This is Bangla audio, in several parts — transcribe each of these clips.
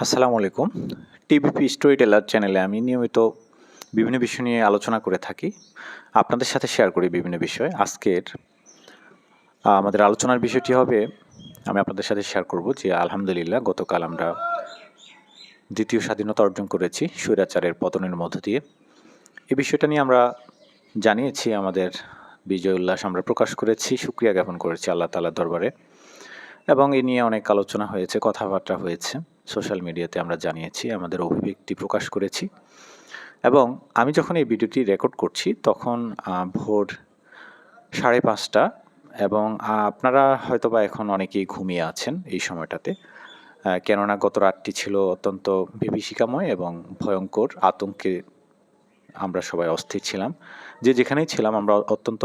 আসসালামু আলাইকুম। টিবিপি স্টোরি টেলার চ্যানেলে আমি নিয়মিত বিভিন্ন বিষয় নিয়ে আলোচনা করে থাকি। আপনাদের সাথে শেয়ার করি বিভিন্ন বিষয়। আজকের আমাদের আলোচনার বিষয়টি হবে, আমি আপনাদের সাথে শেয়ার করব যে আলহামদুলিল্লাহ গতকাল আমরা দ্বিতীয় স্বাধীনতা অর্জন করেছি স্বৈরাচারের পতনের মধ্য দিয়ে। এই বিষয়টা নিয়ে আমরা জানিয়েছি, আমাদের বিজয় উল্লাস আমরা প্রকাশ করেছি, শুকরিয়া জ্ঞাপন করেছি আল্লাহ তাআলার দরবারে, এবং এ নিয়ে অনেক আলোচনা হয়েছে, কথাবার্তা হয়েছে। সোশ্যাল মিডিয়াতে আমরা জানিয়েছি, আমাদের অভিব্যক্তি প্রকাশ করেছি। এবং আমি যখন এই ভিডিওটি রেকর্ড করছি তখন ভোর 5:30, এবং আপনারা হয়তোবা এখন অনেকেই ঘুমিয়ে আছেন এই সময়টাতে। কেননা গত রাতটি ছিল অত্যন্ত বিভীষিকাময় এবং ভয়ঙ্কর। আতঙ্কে আমরা সবাই অস্থির ছিলাম। যে যেখানেই ছিলাম আমরা অত্যন্ত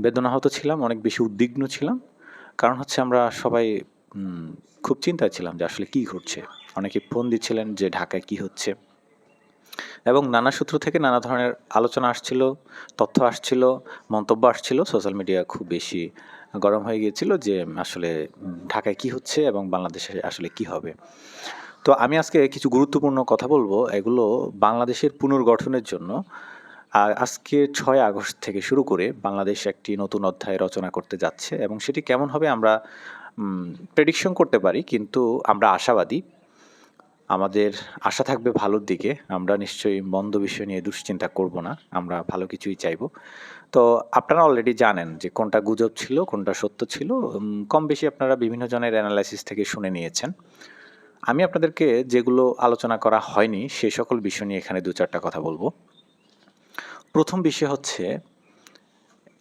বেদনাহত ছিলাম, অনেক বেশি উদ্বিগ্ন ছিলাম। কারণ হচ্ছে আমরা সবাই খুব চিন্তায় ছিলাম যে আসলে কী ঘটছে। অনেকে ফোন দিচ্ছিলেন যে ঢাকায় কী হচ্ছে, এবং নানা সূত্র থেকে নানা ধরনের আলোচনা আসছিল, তথ্য আসছিল, মন্তব্য আসছিল। সোশ্যাল মিডিয়া খুব বেশি গরম হয়ে গিয়েছিল যে আসলে ঢাকায় কী হচ্ছে এবং বাংলাদেশে আসলে কী হবে। তো আমি আজকে কিছু গুরুত্বপূর্ণ কথা বলবো, এগুলো বাংলাদেশের পুনর্গঠনের জন্য। আর আজকে 6 আগস্ট থেকে শুরু করে বাংলাদেশ একটি নতুন অধ্যায় রচনা করতে যাচ্ছে, এবং সেটি কেমন হবে আমরা প্রেডিকশন করতে পারি, কিন্তু আমরা আশাবাদী। আমাদের আশা থাকবে ভালোর দিকে। আমরা নিশ্চয়ই মন্দ বিষয় নিয়ে দুশ্চিন্তা করব না। আমরা ভালো কিছুই চাইব। তো আপনারা অলরেডি জানেন যে কোনটা গুজব ছিল, কোনটা সত্য ছিল। কম বেশি আপনারা বিভিন্ন জনের অ্যানালাইসিস থেকে শুনে নিয়েছেন। আমি আপনাদেরকে যেগুলো আলোচনা করা হয়নি সে সকল বিষয় নিয়ে এখানে 2-4টা কথা বলবো। প্রথম বিষয় হচ্ছে,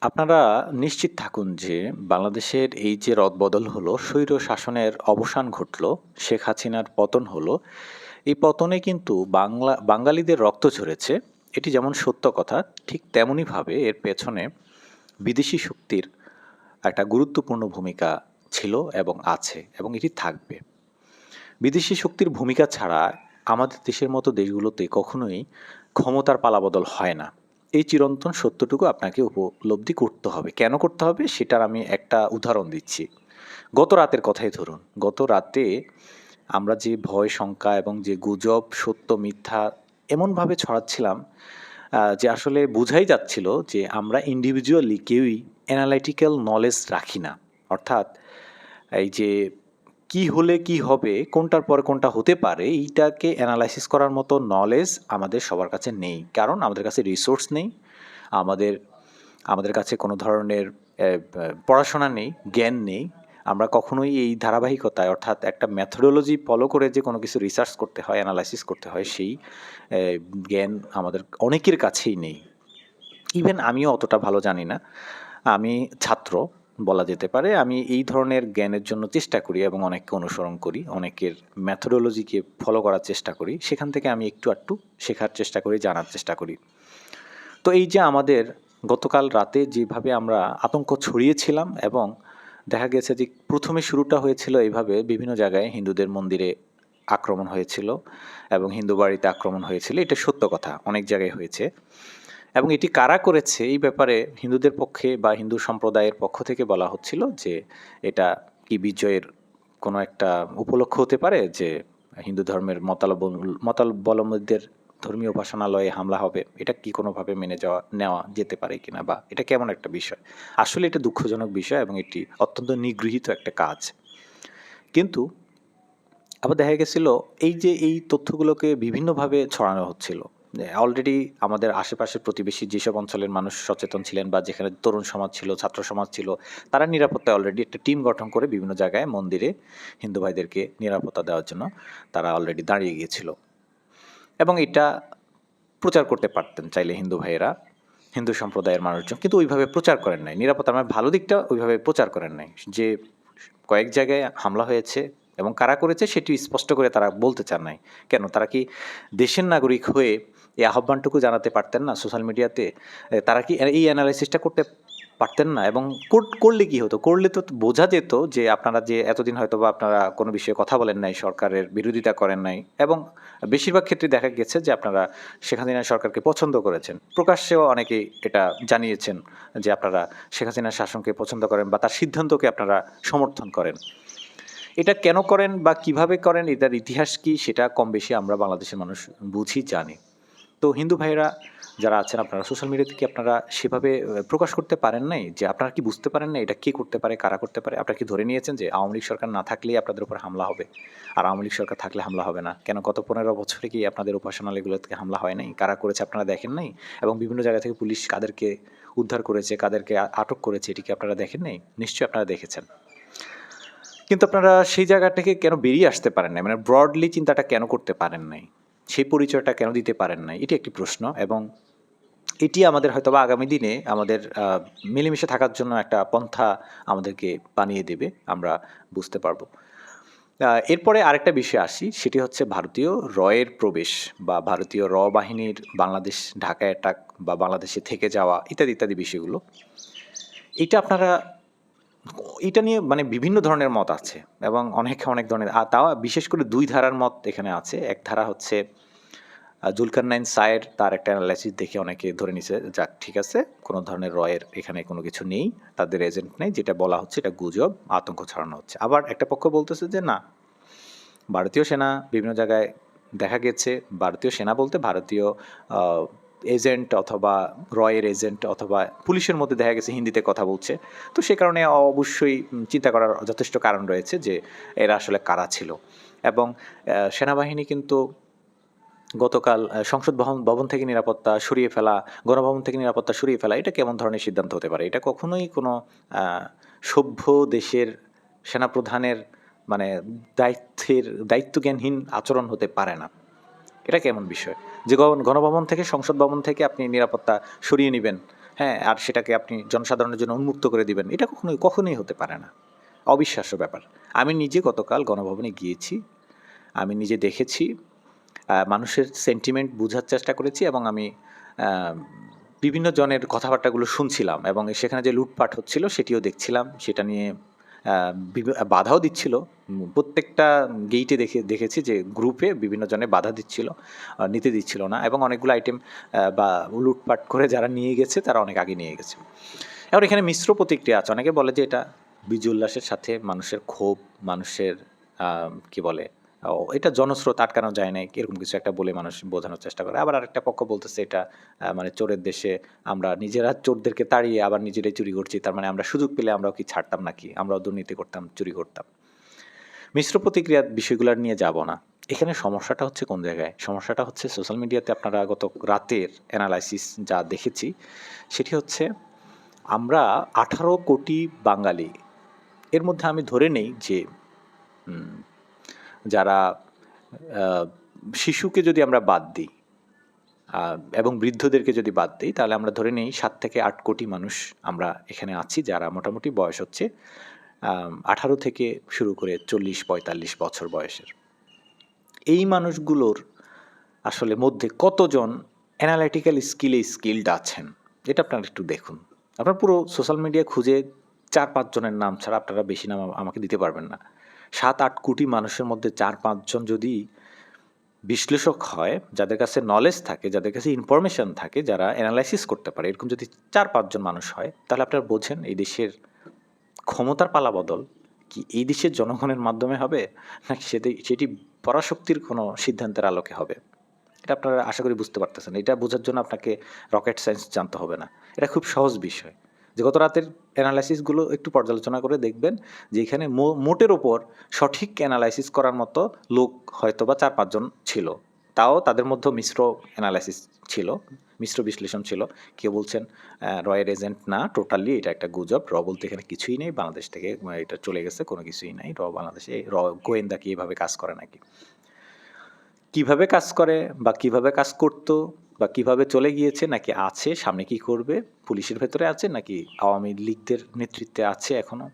আপনারা নিশ্চিত থাকুন যে বাংলাদেশের এই যে রদবদল হলো, স্বৈর শাসনের অবসান ঘটলো, শেখ হাসিনার পতন হলো, এই পতনে কিন্তু বাঙালিদের রক্ত ঝরেছে। এটি যেমন সত্য কথা, ঠিক তেমনইভাবে এর পেছনে বিদেশি শক্তির একটা গুরুত্বপূর্ণ ভূমিকা ছিল এবং আছে, এবং এটি থাকবে। বিদেশি শক্তির ভূমিকা ছাড়া আমাদের দেশের মতো দেশগুলোতে কখনোই ক্ষমতার পালাবদল হয় না। এই চিরন্তন সত্যটুকু আপনাকে উপলব্ধি করতে হবে। কেন করতে হবে সেটার আমি একটা উদাহরণ দিচ্ছি। গত রাতের কথাই ধরুন। গত রাতে আমরা যে ভয়, শঙ্কা এবং যে গুজব, সত্য মিথ্যা এমনভাবে ছড়াচ্ছিলাম যে আসলে বোঝাই যাচ্ছিল যে আমরা ইন্ডিভিজুয়ালি কেউই অ্যানালাইটিক্যাল নলেজ রাখি না। অর্থাৎ এই যে কি হলে কি হবে, কোনটার পরে কোনটা হতে পারে, এইটাকে অ্যানালাইসিস করার মতো নলেজ আমাদের সবার কাছে নেই। কারণ আমাদের কাছে রিসোর্স নেই, আমাদের আমাদের কাছে কোনো ধরনের পড়াশোনা নেই, জ্ঞান নেই। আমরা কখনোই এই ধারাবাহিকতায়, অর্থাৎ একটা মেথোডোলজি ফলো করে যে কোনো কিছু রিসার্চ করতে হয়, অ্যানালাইসিস করতে হয়, সেই জ্ঞান আমাদের অনেকের কাছেই নেই। ইভেন আমিও অতটা ভালো জানি না। আমি ছাত্র বলা যেতে পারে। আমি এই ধরনের জ্ঞানের জন্য চেষ্টা করি এবং অনেককে অনুসরণ করি, অনেকের মেথোডোলজিকে ফলো করার চেষ্টা করি। সেখান থেকে আমি একটু আধটু শেখার চেষ্টা করি, জানার চেষ্টা করি। তো এই যে আমাদের গতকাল রাতে যেভাবে আমরা আতঙ্ক ছড়িয়েছিলাম, এবং দেখা গেছে যে প্রথমে শুরুটা হয়েছিল এইভাবে, বিভিন্ন জায়গায় হিন্দুদের মন্দিরে আক্রমণ হয়েছিল এবং হিন্দু বাড়িতে আক্রমণ হয়েছিল। এটা সত্য কথা, অনেক জায়গায় হয়েছে। এবং এটি কারা করেছে এই ব্যাপারে হিন্দুদের পক্ষে বা হিন্দু সম্প্রদায়ের পক্ষ থেকে বলা হচ্ছিল যে এটা কি বিজয়ের কোনো একটা উপলক্ষ হতে পারে, যে হিন্দু ধর্মের মতাবলম্বীদের ধর্মীয় উপাসনালয়ে হামলা হবে। এটা কি কোনোভাবে নেওয়া যেতে পারে কিনা, বা এটা কেমন একটা বিষয়। আসলে এটা দুঃখজনক বিষয় এবং এটি অত্যন্ত নিগৃহীত একটা কাজ। কিন্তু আবার দেখা গেছিল এই যে এই তথ্যগুলোকে বিভিন্নভাবে ছড়ানো হচ্ছিল। অলরেডি আমাদের আশেপাশের প্রতিবেশী যেসব অঞ্চলের মানুষ সচেতন ছিলেন, বা যেখানে তরুণ সমাজ ছিল, ছাত্র সমাজ ছিল, তারা নিরাপত্তায় অলরেডি একটা টিম গঠন করে বিভিন্ন জায়গায় মন্দিরে হিন্দু ভাইদেরকে নিরাপত্তা দেওয়ার জন্য তারা অলরেডি দাঁড়িয়ে গিয়েছিল। এবং এটা প্রচার করতে পারতেন চাইলে হিন্দু ভাইয়েরা, হিন্দু সম্প্রদায়ের মানুষজন, কিন্তু ওইভাবে প্রচার করেন নাই। নিরাপত্তা আমার ভালো দিকটা ওইভাবে প্রচার করেন নাই। যে কয়েক জায়গায় হামলা হয়েছে এবং কারা করেছে সেটি স্পষ্ট করে তারা বলতে চান নাই। কেন? তারা কি দেশের নাগরিক হয়ে এই আহ্বানটুকু জানাতে পারতেন না সোশ্যাল মিডিয়াতে? তারা কি এই অ্যানালাইসিসটা করতে পারতেন না? এবং করলে কি হতো? করলে তো বোঝা যেত যে আপনারা যে এতদিন হয়তোবা আপনারা কোনো বিষয়ে কথা বলেন নাই, সরকারের বিরোধিতা করেন নাই, এবং বেশিরভাগ ক্ষেত্রে দেখা গেছে যে আপনারা শেখ হাসিনার সরকারকে পছন্দ করেছেন। প্রকাশ্যেও অনেকেই এটা জানিয়েছেন যে আপনারা শেখ হাসিনার শাসনকে পছন্দ করেন বা তার সিদ্ধান্তকে আপনারা সমর্থন করেন। এটা কেন করেন বা কিভাবে করেন, এটার ইতিহাস কি, সেটা কম বেশি আমরা বাংলাদেশের মানুষ বুঝি, জানি। তো হিন্দু ভাইয়েরা যারা আছেন, আপনারা সোশ্যাল মিডিয়াতে কি আপনারা সেভাবে প্রকাশ করতে পারেন নাই যে আপনারা কি বুঝতে পারেন না এটা কে করতে পারে, কারা করতে পারে? আপনারা কি ধরে নিয়েছেন যে আওয়ামী লীগ সরকার না থাকলেই আপনাদের উপর হামলা হবে, আর আওয়ামী লীগ সরকার থাকলে হামলা হবে না? কেন গত 15 বছরে কি আপনাদের উপাসনালয়গুলো থেকে হামলা হয় নাই? কারা করেছে আপনারা দেখেন নাই? এবং বিভিন্ন জায়গা থেকে পুলিশ কাদেরকে উদ্ধার করেছে, কাদেরকে আটক করেছে, এটি কি আপনারা দেখেন নাই? নিশ্চয়ই আপনারা দেখেছেন। কিন্তু আপনারা সেই জায়গা থেকে কেন বেরিয়ে আসতে পারেন নাই? মানে ব্রডলি চিন্তাটা কেন করতে পারেন নাই? সেই পরিচয়টা কেন দিতে পারেন নাই? এটি একটি প্রশ্ন, এবং এটি আমাদের হয়তোবা আগামী দিনে আমাদের মিলেমিশে থাকার জন্য একটা পন্থা আমাদেরকে বানিয়ে দেবে, আমরা বুঝতে পারবো। এরপরে আরেকটা বিষয়ে আসি, সেটি হচ্ছে ভারতীয় রয়ের প্রবেশ বা ভারতীয় বাহিনীর বাংলাদেশ ঢাকা অ্যাটাক বা বাংলাদেশে থেকে যাওয়া ইত্যাদি ইত্যাদি বিষয়গুলো। এটা আপনারা, এটা নিয়ে মানে বিভিন্ন ধরনের মত আছে এবং অনেক ধরনের, আর তাও বিশেষ করে দুই ধারার মত এখানে আছে। এক ধারা হচ্ছে জুলকারনাইন সায়ের, তার একটা অ্যানালাইসিস দেখে অনেকে ধরে নিছে যাক ঠিক আছে, কোনো ধরনের রয়ের এখানে কোনো কিছু নেই, তাদের এজেন্ট নেই, যেটা বলা হচ্ছে এটা গুজব, আতঙ্ক ছড়ানো হচ্ছে। আবার একটা পক্ষ বলতেছে যে না, ভারতীয় সেনা বিভিন্ন জায়গায় দেখা গেছে, ভারতীয় সেনা বলতে ভারতীয় এজেন্ট অথবা রয়ের এজেন্ট অথবা পুলিশের মধ্যে দেখা গেছে হিন্দিতে কথা বলছে। তো সে কারণে অবশ্যই চিন্তা করার যথেষ্ট কারণ রয়েছে যে এরা আসলে কারা ছিল। এবং সেনাবাহিনী কিন্তু গতকাল সংসদ ভবন থেকে নিরাপত্তা সরিয়ে ফেলা, গণভবন থেকে নিরাপত্তা সরিয়ে ফেলা, এটা কেমন ধরনের সিদ্ধান্ত হতে পারে? এটা কখনোই কোনো সভ্য দেশের সেনাপ্রধানের মানে দায়িত্বজ্ঞানহীন আচরণ হতে পারে না। এটা কেমন বিষয় যে গণভবন থেকে, সংসদ ভবন থেকে আপনি নিরাপত্তা সরিয়ে নেবেন, হ্যাঁ, আর সেটাকে আপনি জনসাধারণের জন্য উন্মুক্ত করে দিবেন? এটা কখনোই হতে পারে না। অবিশ্বাস্য ব্যাপার। আমি নিজে গতকাল গণভবনে গিয়েছি, আমি নিজে দেখেছি, মানুষের সেন্টিমেন্ট বুঝার চেষ্টা করেছি, এবং আমি বিভিন্ন জনের কথাবার্তাগুলো শুনছিলাম, এবং সেখানে যে লুটপাট হচ্ছিল সেটিও দেখছিলাম, সেটা নিয়ে বাধাও দিচ্ছিল। প্রত্যেকটা গেইটে দেখেছি যে গ্রুপে বিভিন্ন জনে বাধা দিচ্ছিল, নিতে দিচ্ছিল না, এবং অনেকগুলো আইটেম বা লুটপাট করে যারা নিয়ে গেছে তারা অনেক আগে নিয়ে গেছে। এখন এখানে মিশ্র প্রতিক্রিয়া আছে। অনেকে বলে যে এটা বিজয় উল্লাসের সাথে মানুষের ক্ষোভ, মানুষের কি বলে, এটা জনস্রোত আটকানো যায় না, এরকম কিছু একটা বলে মানুষ বোঝানোর চেষ্টা করে। আবার আরেকটা পক্ষ বলতেছে এটা মানে চোরের দেশে আমরা নিজেরা চোরদেরকে তাড়িয়ে আবার নিজেরাই চুরি করছি, তার মানে আমরা সুযোগ পেলে আমরাও কি ছাড়তাম নাকি, আমরাও দুর্নীতি করতাম, চুরি করতাম। মিশ্র প্রতিক্রিয়ার বিষয়গুলো নিয়ে যাব না। এখানে সমস্যাটা হচ্ছে কোন জায়গায়? সমস্যাটা হচ্ছে সোশ্যাল মিডিয়াতে আপনারা গত রাতের অ্যানালাইসিস যা দেখেছি সেটি হচ্ছে আমরা 18 কোটি বাঙালি, এর মধ্যে আমি ধরে নেই যে যারা শিশুকে যদি আমরা বাদ দিই এবং বৃদ্ধদেরকে যদি বাদ দিই, তাহলে আমরা ধরে নেই 7 থেকে 8 কোটি মানুষ আমরা এখানে আছি, যারা মোটামুটি বয়স হচ্ছে 18 থেকে শুরু করে 40-45 বছর বয়সের। এই মানুষগুলোর আসলে মধ্যে কতজন অ্যানালিটিক্যাল স্কিলড আছেন, এটা আপনারা একটু দেখুন। আপনার পুরো সোশ্যাল মিডিয়া খুঁজে 4-5 জনের নাম ছাড়া আপনারা বেশি নাম আমাকে দিতে পারবেন না। 7-8 কোটি মানুষের মধ্যে 4-5 জন যদি বিশ্লেষক হয়, যাদের কাছে নলেজ থাকে, যাদের কাছে ইনফরমেশন থাকে, যারা অ্যানালাইসিস করতে পারে, এরকম যদি 4-5 জন মানুষ হয়, তাহলে আপনারা বোঝেন এই দেশের ক্ষমতার পালাবদল কি এই দেশের জনগণের মাধ্যমে হবে, নাকি সেটি পরাশক্তির কোনো সিদ্ধান্তের আলোকে হবে। এটা আপনারা আশা করি বুঝতে পারতেছেন। এটা বোঝার জন্য আপনাকে রকেট সায়েন্স জানতে হবে না। এটা খুব সহজ বিষয়। যে গত রাতের অ্যানালাইসিসগুলো একটু পর্যালোচনা করে দেখবেন যে এখানে মোটের ওপর সঠিক অ্যানালাইসিস করার মতো লোক হয়তো বা 4-5 জন ছিল। তাও তাদের মধ্যে মিশ্র অ্যানালাইসিস ছিল, মিশ্র বিশ্লেষণ ছিল। কেউ বলছেন রয়ের এজেন্ট না, টোটালি এটা একটা গুজব, বলতে এখানে কিছুই নেই, বাংলাদেশ থেকে এটা চলে গেছে, কোনো কিছুই নাই, বাংলাদেশে গোয়েন্দা কি এভাবে কাজ করে নাকি। কিভাবে কাজ করে বা কিভাবে কাজ করতো বা কিভাবে চলে গিয়েছে নাকি আছে, সামনে কি করবে, পুলিশের ভেতরে আছে নাকি আওয়ামী লীগদের নেতৃত্বে আছে এখনো,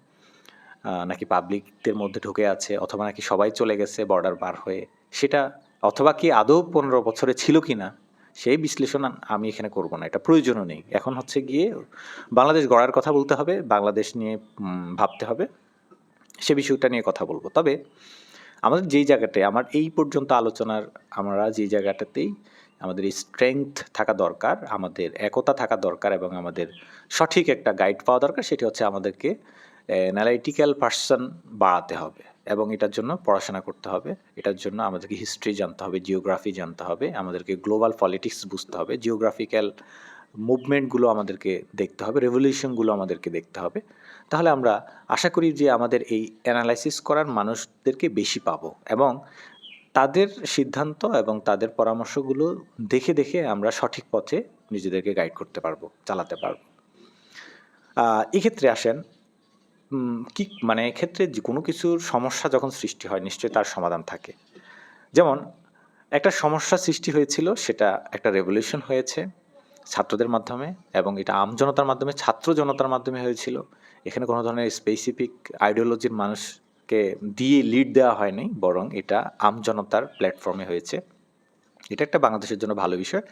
নাকি পাবলিকদের মধ্যে ঢুকে আছে, অথবা নাকি সবাই চলে গেছে বর্ডার পার হয়ে, সেটা অথবা কি আদৌ 15 বছরে ছিল কি না, সেই বিশ্লেষণ আমি এখানে করব না, এটা প্রয়োজনও নেই। এখন হচ্ছে গিয়ে বাংলাদেশ গড়ার কথা বলতে হবে, বাংলাদেশ নিয়ে ভাবতে হবে, সে বিষয়টা নিয়ে কথা বলবো। তবে আমাদের যেই জায়গাটায় আমার এই পর্যন্ত আলোচনার, আমরা যেই জায়গাটাতেই আমাদের স্ট্রেংথ থাকা দরকার, আমাদের একতা থাকা দরকার, এবং আমাদের সঠিক একটা গাইড পাওয়া দরকার, সেটি হচ্ছে আমাদেরকে অ্যানালিটিক্যাল পার্সন বাড়াতে হবে। এবং এটার জন্য পড়াশোনা করতে হবে, এটার জন্য আমাদেরকে হিস্ট্রি জানতে হবে, জিওগ্রাফি জানতে হবে, আমাদেরকে গ্লোবাল পলিটিক্স বুঝতে হবে, জিওগ্রাফিক্যাল মুভমেন্টগুলো আমাদেরকে দেখতে হবে, রেভলিউশনগুলো আমাদেরকে দেখতে হবে। তাহলে আমরা আশা করি যে আমাদের এই অ্যানালাইসিস করার মানুষদেরকে বেশি পাবো এবং তাদের সিদ্ধান্ত এবং তাদের পরামর্শগুলো দেখে দেখে আমরা সঠিক পথে নিজেদেরকে গাইড করতে পারবো, চালাতে পারবো। এক্ষেত্রে আসেন কি মানে এক্ষেত্রে যে কোনো কিছুর সমস্যা যখন সৃষ্টি হয় নিশ্চয়ই তার সমাধান থাকে। যেমন একটা সমস্যা সৃষ্টি হয়েছিল, সেটা একটা রেভলিউশন হয়েছে ছাত্রদের মাধ্যমে এবং এটা আমজনতার মাধ্যমে, ছাত্র জনতার মাধ্যমে হয়েছিল। এখানে কোনো ধরনের স্পেসিফিক আইডিওলজির মানুষকে দিয়ে লিড দেওয়া হয়নি, বরং এটা আমজনতার প্ল্যাটফর্মে হয়েছে। এটা একটা বাংলাদেশের জন্য ভালো বিষয়,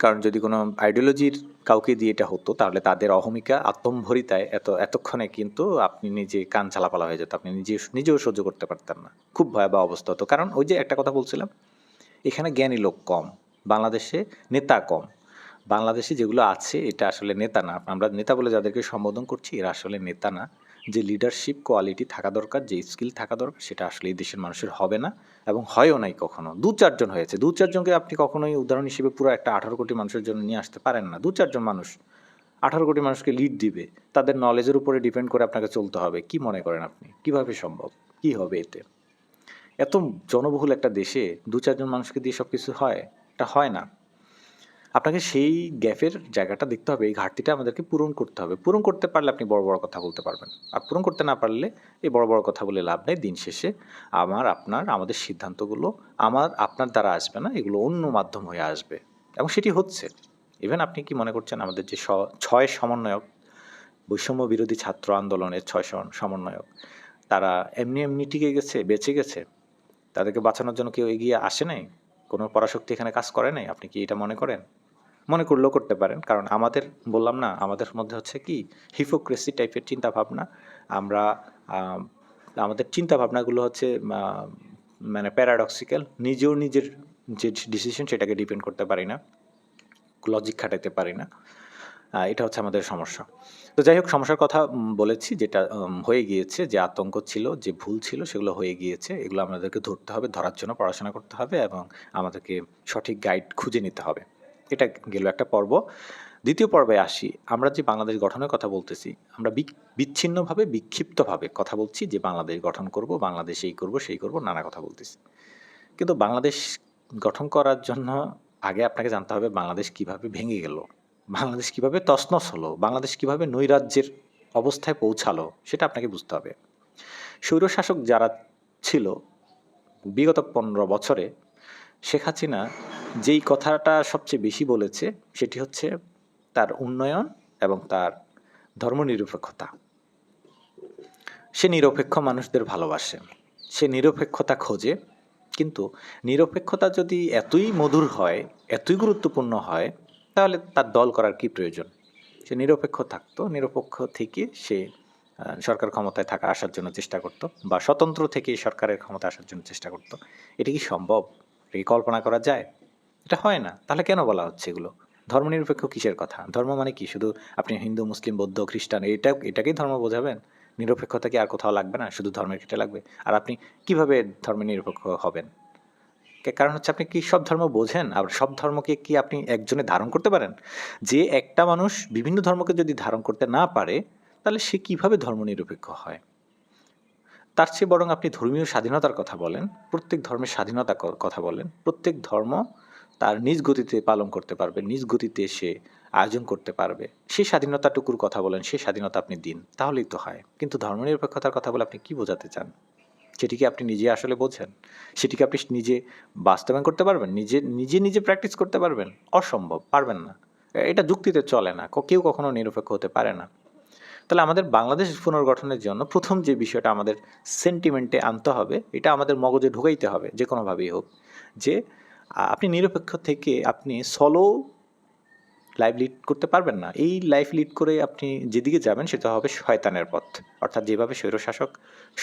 কারণ যদি কোনো আইডিওলজির কাউকে দিয়ে এটা হতো তাহলে তাদের অহমিকা আত্মম্ভরিতায় এতক্ষণে কিন্তু আপনি নিজে কান চালাপালা হয়ে যেত, আপনি নিজেও সহ্য করতে পারতেন না, খুব ভয়াবহ অবস্থা হতো। কারণ ওই যে একটা কথা বলছিলাম, এখানে জ্ঞানী লোক কম, বাংলাদেশে নেতা কম। বাংলাদেশে যেগুলো আছে এটা আসলে নেতা না, আমরা নেতা বলে যাদেরকে সম্বোধন করছি এরা আসলে নেতা না। যে লিডারশিপ কোয়ালিটি থাকা দরকার, যে স্কিল থাকা দরকার, সেটা আসলে এই দেশের মানুষের হবে না এবং হয়ও নাই কখনো। 2-4 জন হয়েছে, 2-4 জনকে আপনি কখনোই উদাহরণ হিসেবে পুরো একটা 18 কোটি মানুষের জন্য নিয়ে আসতে পারেন না। 2-4 জন মানুষ 18 কোটি মানুষকে লিড দিবে, তাদের নলেজের উপরে ডিপেন্ড করে আপনাকে চলতে হবে। কি মনে করেন আপনি, কিভাবে সম্ভব, কি হবে এতে? এত জনবহুল একটা দেশে 2-4 জন মানুষকে দিয়ে সব কিছু হয়? এটা হয় না। আপনাকে সেই গ্যাপের জায়গাটা দেখতে হবে, এই ঘাটতিটা আমাদেরকে পূরণ করতে হবে। পূরণ করতে পারলে আপনি বড় বড় কথা বলতে পারবেন, আর পূরণ করতে না পারলে এই বড় বড় কথা বলে লাভ নেই। দিন শেষে আমাদের সিদ্ধান্তগুলো আপনার দ্বারা আসবে না, এগুলো অন্য মাধ্যম হয়ে আসবে এবং সেটি হচ্ছে। ইভেন আপনি কি মনে করছেন আমাদের যে 6 সমন্বয়ক, বৈষম্য বিরোধী ছাত্র আন্দোলনের 6 সমন্বয়ক, তারা এমনি এমনি টিকে গেছে, বেঁচে গেছে? তাদেরকে বাঁচানোর জন্য কেউ এগিয়ে আসে নাই? কোনো পরাশক্তি এখানে কাজ করে নাই? আপনি কি এটা মনে করেন? মনে করলেও করতে পারেন, কারণ বললাম না, আমাদের মধ্যে হচ্ছে কি হিপোক্রেসি টাইপের চিন্তা ভাবনা। আমরা আমাদের চিন্তা ভাবনাগুলো হচ্ছে মানে প্যারাডক্সিক্যাল, নিজের যে ডিসিশন সেটাকে ডিপেন্ড করতে পারি না, লজিক খাটাতে পারি না। এটা হচ্ছে আমাদের সমস্যা। তো যাই হোক, সমস্যার কথা বলেছি, যেটা হয়ে গিয়েছে, যে আতঙ্ক ছিল, যে ভুল ছিল, সেগুলো হয়ে গিয়েছে। এগুলো আমাদেরকে ধরতে হবে, ধরার জন্য পড়াশোনা করতে হবে এবং আমাদেরকে সঠিক গাইড খুঁজে নিতে হবে। এটা গেল একটা পর্ব। দ্বিতীয় পর্বে আসি। আমরা যে বাংলাদেশ গঠনের কথা বলতেছি, আমরা বিচ্ছিন্নভাবে, বিক্ষিপ্তভাবে কথা বলছি যে বাংলাদেশ গঠন করব, বাংলাদেশ এই করব, সেই করব, নানা কথা বলতেছি। কিন্তু বাংলাদেশ গঠন করার জন্য আগে আপনাকে জানতে হবে বাংলাদেশ কিভাবে ভেঙে গেল, বাংলাদেশ কিভাবে তছনছ হলো, বাংলাদেশ কিভাবে নৈরাজ্যের অবস্থায় পৌঁছালো, সেটা আপনাকে বুঝতে হবে। স্বৈরশাসক যারা ছিল বিগত 15 বছরে, শেখ হাসিনা যেই কথাটা সবচেয়ে বেশি বলেছে সেটি হচ্ছে তার উন্নয়ন এবং তার ধর্মনিরপেক্ষতা। সে নিরপেক্ষ মানুষদের ভালোবাসে, সে নিরপেক্ষতা খোঁজে। কিন্তু নিরপেক্ষতা যদি এতই মধুর হয়, এতই গুরুত্বপূর্ণ হয়, তাহলে তার দল করার কি প্রয়োজন? সে নিরপেক্ষ থাকতো, নিরপেক্ষ থেকে সে সরকার ক্ষমতায় আসার জন্য চেষ্টা করত, বা স্বতন্ত্র থেকে সরকারের ক্ষমতায় আসার জন্য চেষ্টা করত। এটা কি সম্ভব? এটা কি কল্পনা করা যায়? এটা হয় না। তাহলে কেন বলা হচ্ছে এগুলো? ধর্মনিরপেক্ষ কিসের কথা? ধর্ম মানে কি শুধু আপনি হিন্দু, মুসলিম, বৌদ্ধ, খ্রিস্টান এটাকেই ধর্ম বোঝাবেন? নিরপেক্ষতা কি আর কোথাও লাগবে না, শুধু ধর্মের ক্ষেত্রে লাগবে? আর আপনি কিভাবে ধর্মে নিরপেক্ষ হবেন? কারণ হচ্ছে আপনি কি সব ধর্ম বোঝেন? আর সব ধর্মকে কি আপনি একজনে ধারণ করতে পারেন? যে একটা মানুষ বিভিন্ন ধর্মকে যদি ধারণ করতে না পারে, তাহলে সে কিভাবে ধর্মনিরপেক্ষ হয়? তার চেয়ে বরং আপনি ধর্মীয় স্বাধীনতার কথা বলেন, প্রত্যেক ধর্মের স্বাধীনতার কথা বলেন। প্রত্যেক ধর্ম তার নিজ গতিতে পালন করতে পারবে, নিজ গতিতে সে আয়োজন করতে পারবে। সেই স্বাধীনতাটুকুর কথা বলেন, সেই স্বাধীনতা আপনি দিন, তাহলেই তো হয়। কিন্তু ধর্মনিরপেক্ষতার কথা বলে আপনি কি বোঝাতে চান? সেটি কি আপনি নিজে আসলে বোঝেন? সেটিকে আপনি নিজে বাস্তবায়ন করতে পারবেন? নিজে প্র্যাকটিস করতে পারবেন? অসম্ভব, পারবেন না। এটা যুক্তিতে চলে না। কেউ কখনো নিরপেক্ষ হতে পারে না। তাহলে আমাদের বাংলাদেশ পুনর্গঠনের জন্য প্রথম যে বিষয়টা আমাদের সেন্টিমেন্টে আনতে হবে, এটা আমাদের মগজে ঢুকাইতে হবে যে কোনোভাবেই হোক, যে আপনি নিরপেক্ষ থেকে আপনি সলো লাইফ লিড করতে পারবেন না। এই লাইফ লিড করে আপনি যেদিকে যাবেন সেটা হবে শয়তানের পথ। অর্থাৎ যেভাবে স্বৈরশাসক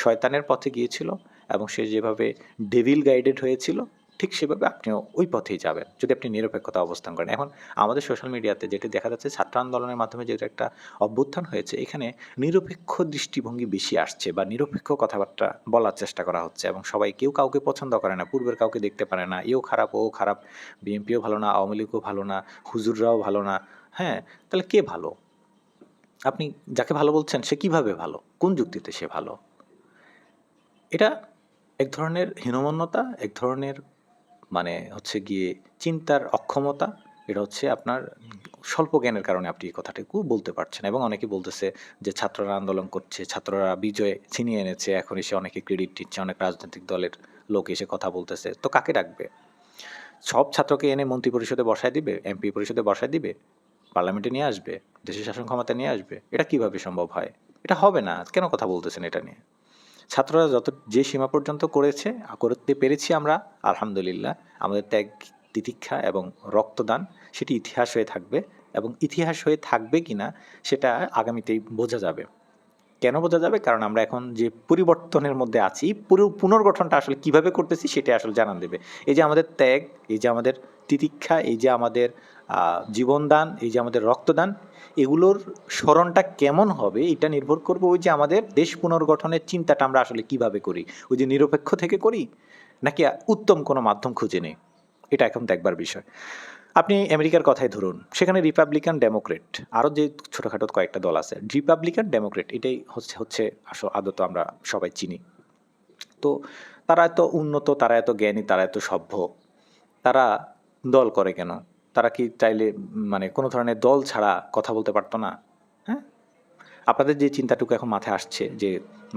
শয়তানের পথে গিয়েছিল এবং সে যেভাবে ডেভিল গাইডেড হয়েছিল, ঠিক সেভাবে আপনিও ওই পথেই যাবেন যদি আপনি নিরপেক্ষতা অবস্থান করেন। এখন আমাদের সোশ্যাল মিডিয়াতে যেটি দেখা যাচ্ছে, ছাত্র আন্দোলনের মাধ্যমে যেটা একটা অভ্যুত্থান হয়েছে, এখানে নিরপেক্ষ দৃষ্টিভঙ্গি বেশি আসছে বা নিরপেক্ষ কথাবার্তা বলার চেষ্টা করা হচ্ছে এবং সবাই কেউ কাউকে পছন্দ করে না, পূর্বের কাউকে দেখতে পারে না, এও খারাপ ও খারাপ, বিএনপিও ভালো না, আওয়ামী লীগও ভালো না, হুজুররাও ভালো না। হ্যাঁ, তাহলে কে ভালো? আপনি যাকে ভালো বলছেন সে কিভাবে ভালো? কোন যুক্তিতে সে ভালো? এটা এক ধরনের হীনমন্যতা, এক ধরনের মানে হচ্ছে গিয়ে চিন্তার অক্ষমতা। এটা হচ্ছে আপনার স্বল্প জ্ঞানের কারণে আপনি এই কথাটুকু বলতে পারছেন। এবং অনেকে বলতেছে যে ছাত্ররা আন্দোলন করছে, ছাত্ররা বিজয় ছিনিয়ে এনেছে, এখন এসে অনেকে ক্রেডিট দিচ্ছে, অনেক রাজনৈতিক দলের লোক এসে কথা বলতেছে। তো কাকে ডাকবে? সব ছাত্রকে এনে মন্ত্রী পরিষদে বসায় দিবে, এমপি পরিষদে বসায় দিবে, পার্লামেন্টে নিয়ে আসবে, দেশের শাসন ক্ষমতা নিয়ে আসবে? এটা কিভাবে সম্ভব হয়? এটা হবে না। কেন কথা বলতেছেন এটা নিয়ে? ছাত্ররা যত যে সীমা পর্যন্ত করেছে, করতে পেরেছি আমরা, আলহামদুলিল্লাহ। আমাদের ত্যাগ, তিতিক্ষা এবং রক্তদান সেটি ইতিহাস হয়ে থাকবে, এবং ইতিহাস হয়ে থাকবে কিনা সেটা আগামীতেই বোঝা যাবে। কেন বোঝা যাবে? কারণ আমরা এখন যে পরিবর্তনের মধ্যে আছি, পুরো পুনর্গঠনটা আসলে কিভাবে করতেছি সেটা আসলে জানান দেবে। এই যে আমাদের ত্যাগ, এই যে আমাদের তিতিক্ষা, এই যে আমাদের জীবনদান, এই যে আমাদের রক্তদান, এগুলোর স্মরণটা কেমন হবে এটা নির্ভর করবে ওই যে আমাদের দেশ পুনর্গঠনের চিন্তাটা আমরা আসলে কিভাবে করি। ওই যে নিরপেক্ষ থেকে করি, নাকি উত্তম কোনো মাধ্যম খুঁজে নেই? এটা এখন দেখবার বিষয়। আপনি আমেরিকার কথাই ধরুন, সেখানে রিপাবলিকান, ডেমোক্রেট, আরও যে ছোটোখাটো কয়েকটা দল আছে, রিপাবলিকান, ডেমোক্রেট, এটাই হচ্ছে আদত আমরা সবাই চিনি। তো তারা এত উন্নত, তারা এত জ্ঞানী, তারা এত সভ্য, তারা দল করে কেন? তারা কি চাইলে মানে কোনো ধরনের দল ছাড়া কথা বলতে পারতো না? হ্যাঁ, আপনাদের যে চিন্তাটুকু এখন মাথায় আসছে যে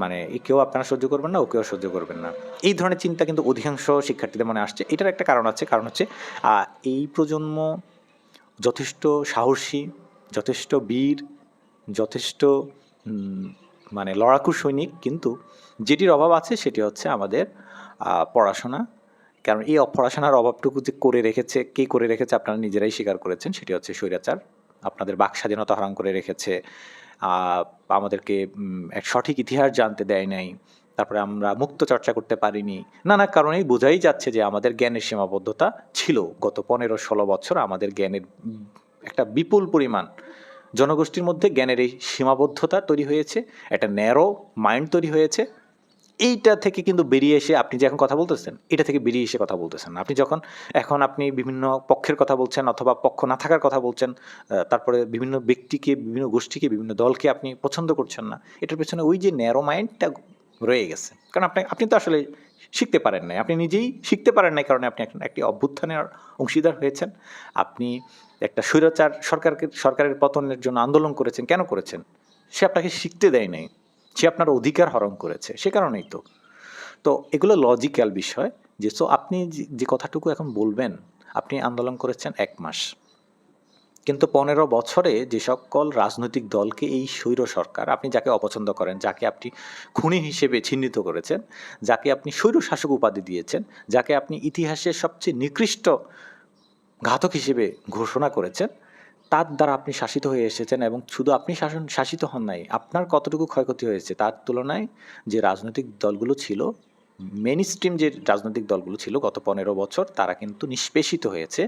মানে কেউ আপনারা সহ্য করবেন না, ওকেও সহ্য করবেন না, এই ধরনের চিন্তা কিন্তু অধিকাংশ শিক্ষার্থীদের মনে আসছে। এটার একটা কারণ আছে, কারণ হচ্ছে এই প্রজন্ম যথেষ্ট সাহসী, যথেষ্ট বীর, যথেষ্ট মানে লড়াকু সৈনিক, কিন্তু যেটির অভাব আছে সেটি হচ্ছে আমাদের পড়াশোনা। কারণ এই পড়াশোনার অভাবটুকু যে করে রেখেছে, কে করে রেখেছে আপনারা নিজেরাই স্বীকার করেছেন, সেটি হচ্ছে স্বৈরাচার। আপনাদের বাক স্বাধীনতা হরণ করে রেখেছে, আমাদেরকে এক সঠিক ইতিহাস জানতে দেয় নাই, তারপরে আমরা মুক্ত চর্চা করতে পারিনি। নানা কারণেই বোঝাই যাচ্ছে যে আমাদের জ্ঞানের সীমাবদ্ধতা ছিল। গত 15-16 বছর আমাদের জ্ঞানের একটা বিপুল পরিমাণ জনগোষ্ঠীর মধ্যে জ্ঞানের এই সীমাবদ্ধতা তৈরি হয়েছে, একটা ন্যারো মাইন্ড তৈরি হয়েছে। এইটা থেকে কিন্তু বেরিয়ে এসে আপনি যে এখন কথা বলতেছেন, এটা থেকে বেরিয়ে এসে কথা বলতেছেন না। আপনি যখন এখন আপনি বিভিন্ন পক্ষের কথা বলছেন অথবা পক্ষ না থাকার কথা বলছেন, তারপরে বিভিন্ন ব্যক্তিকে, বিভিন্ন গোষ্ঠীকে, বিভিন্ন দলকে আপনি পছন্দ করছেন না, এটার পেছনে ওই যে ন্যারো মাইন্ডটা রয়ে গেছে। কারণ আপনি তো আসলে শিখতে পারেন নাই, আপনি নিজেই শিখতে পারেন নাই, কারণে আপনি একটি অভ্যুত্থানের অংশীদার হয়েছেন। আপনি একটা স্বৈরাচার সরকারের পতনের জন্য আন্দোলন করেছেন। কেন করেছেন? সে আপনাকে শিখতে দেয় নাই, সে আপনার অধিকার হরণ করেছে, সে কারণেই তো। তো এগুলো লজিক্যাল বিষয়। যে সো আপনি যে কথাটুকু এখন বলবেন, আপনি আন্দোলন করেছেন 1 মাস, কিন্তু 15 বছরে যে সকল রাজনৈতিক দলকে এই স্বৈর সরকার, আপনি যাকে অপছন্দ করেন, যাকে আপনি খুনি হিসেবে চিহ্নিত করেছেন, যাকে আপনি স্বৈর শাসক উপাধি দিয়েছেন, যাকে আপনি ইতিহাসের সবচেয়ে নিকৃষ্ট ঘাতক হিসেবে ঘোষণা করেছেন, তার দ্বারা আপনি শাসিত হয়ে এসেছেন। এবং শুধু আপনি শাসিত হন নাই, আপনার কতটুকু ক্ষয়ক্ষতি হয়েছে তার তুলনায় যে রাজনৈতিক দলগুলো ছিল, মেইন স্ট্রিম যে রাজনৈতিক দলগুলো ছিল গত 15 বছর, তারা কিন্তু নিষ্পেষিত হয়েছে।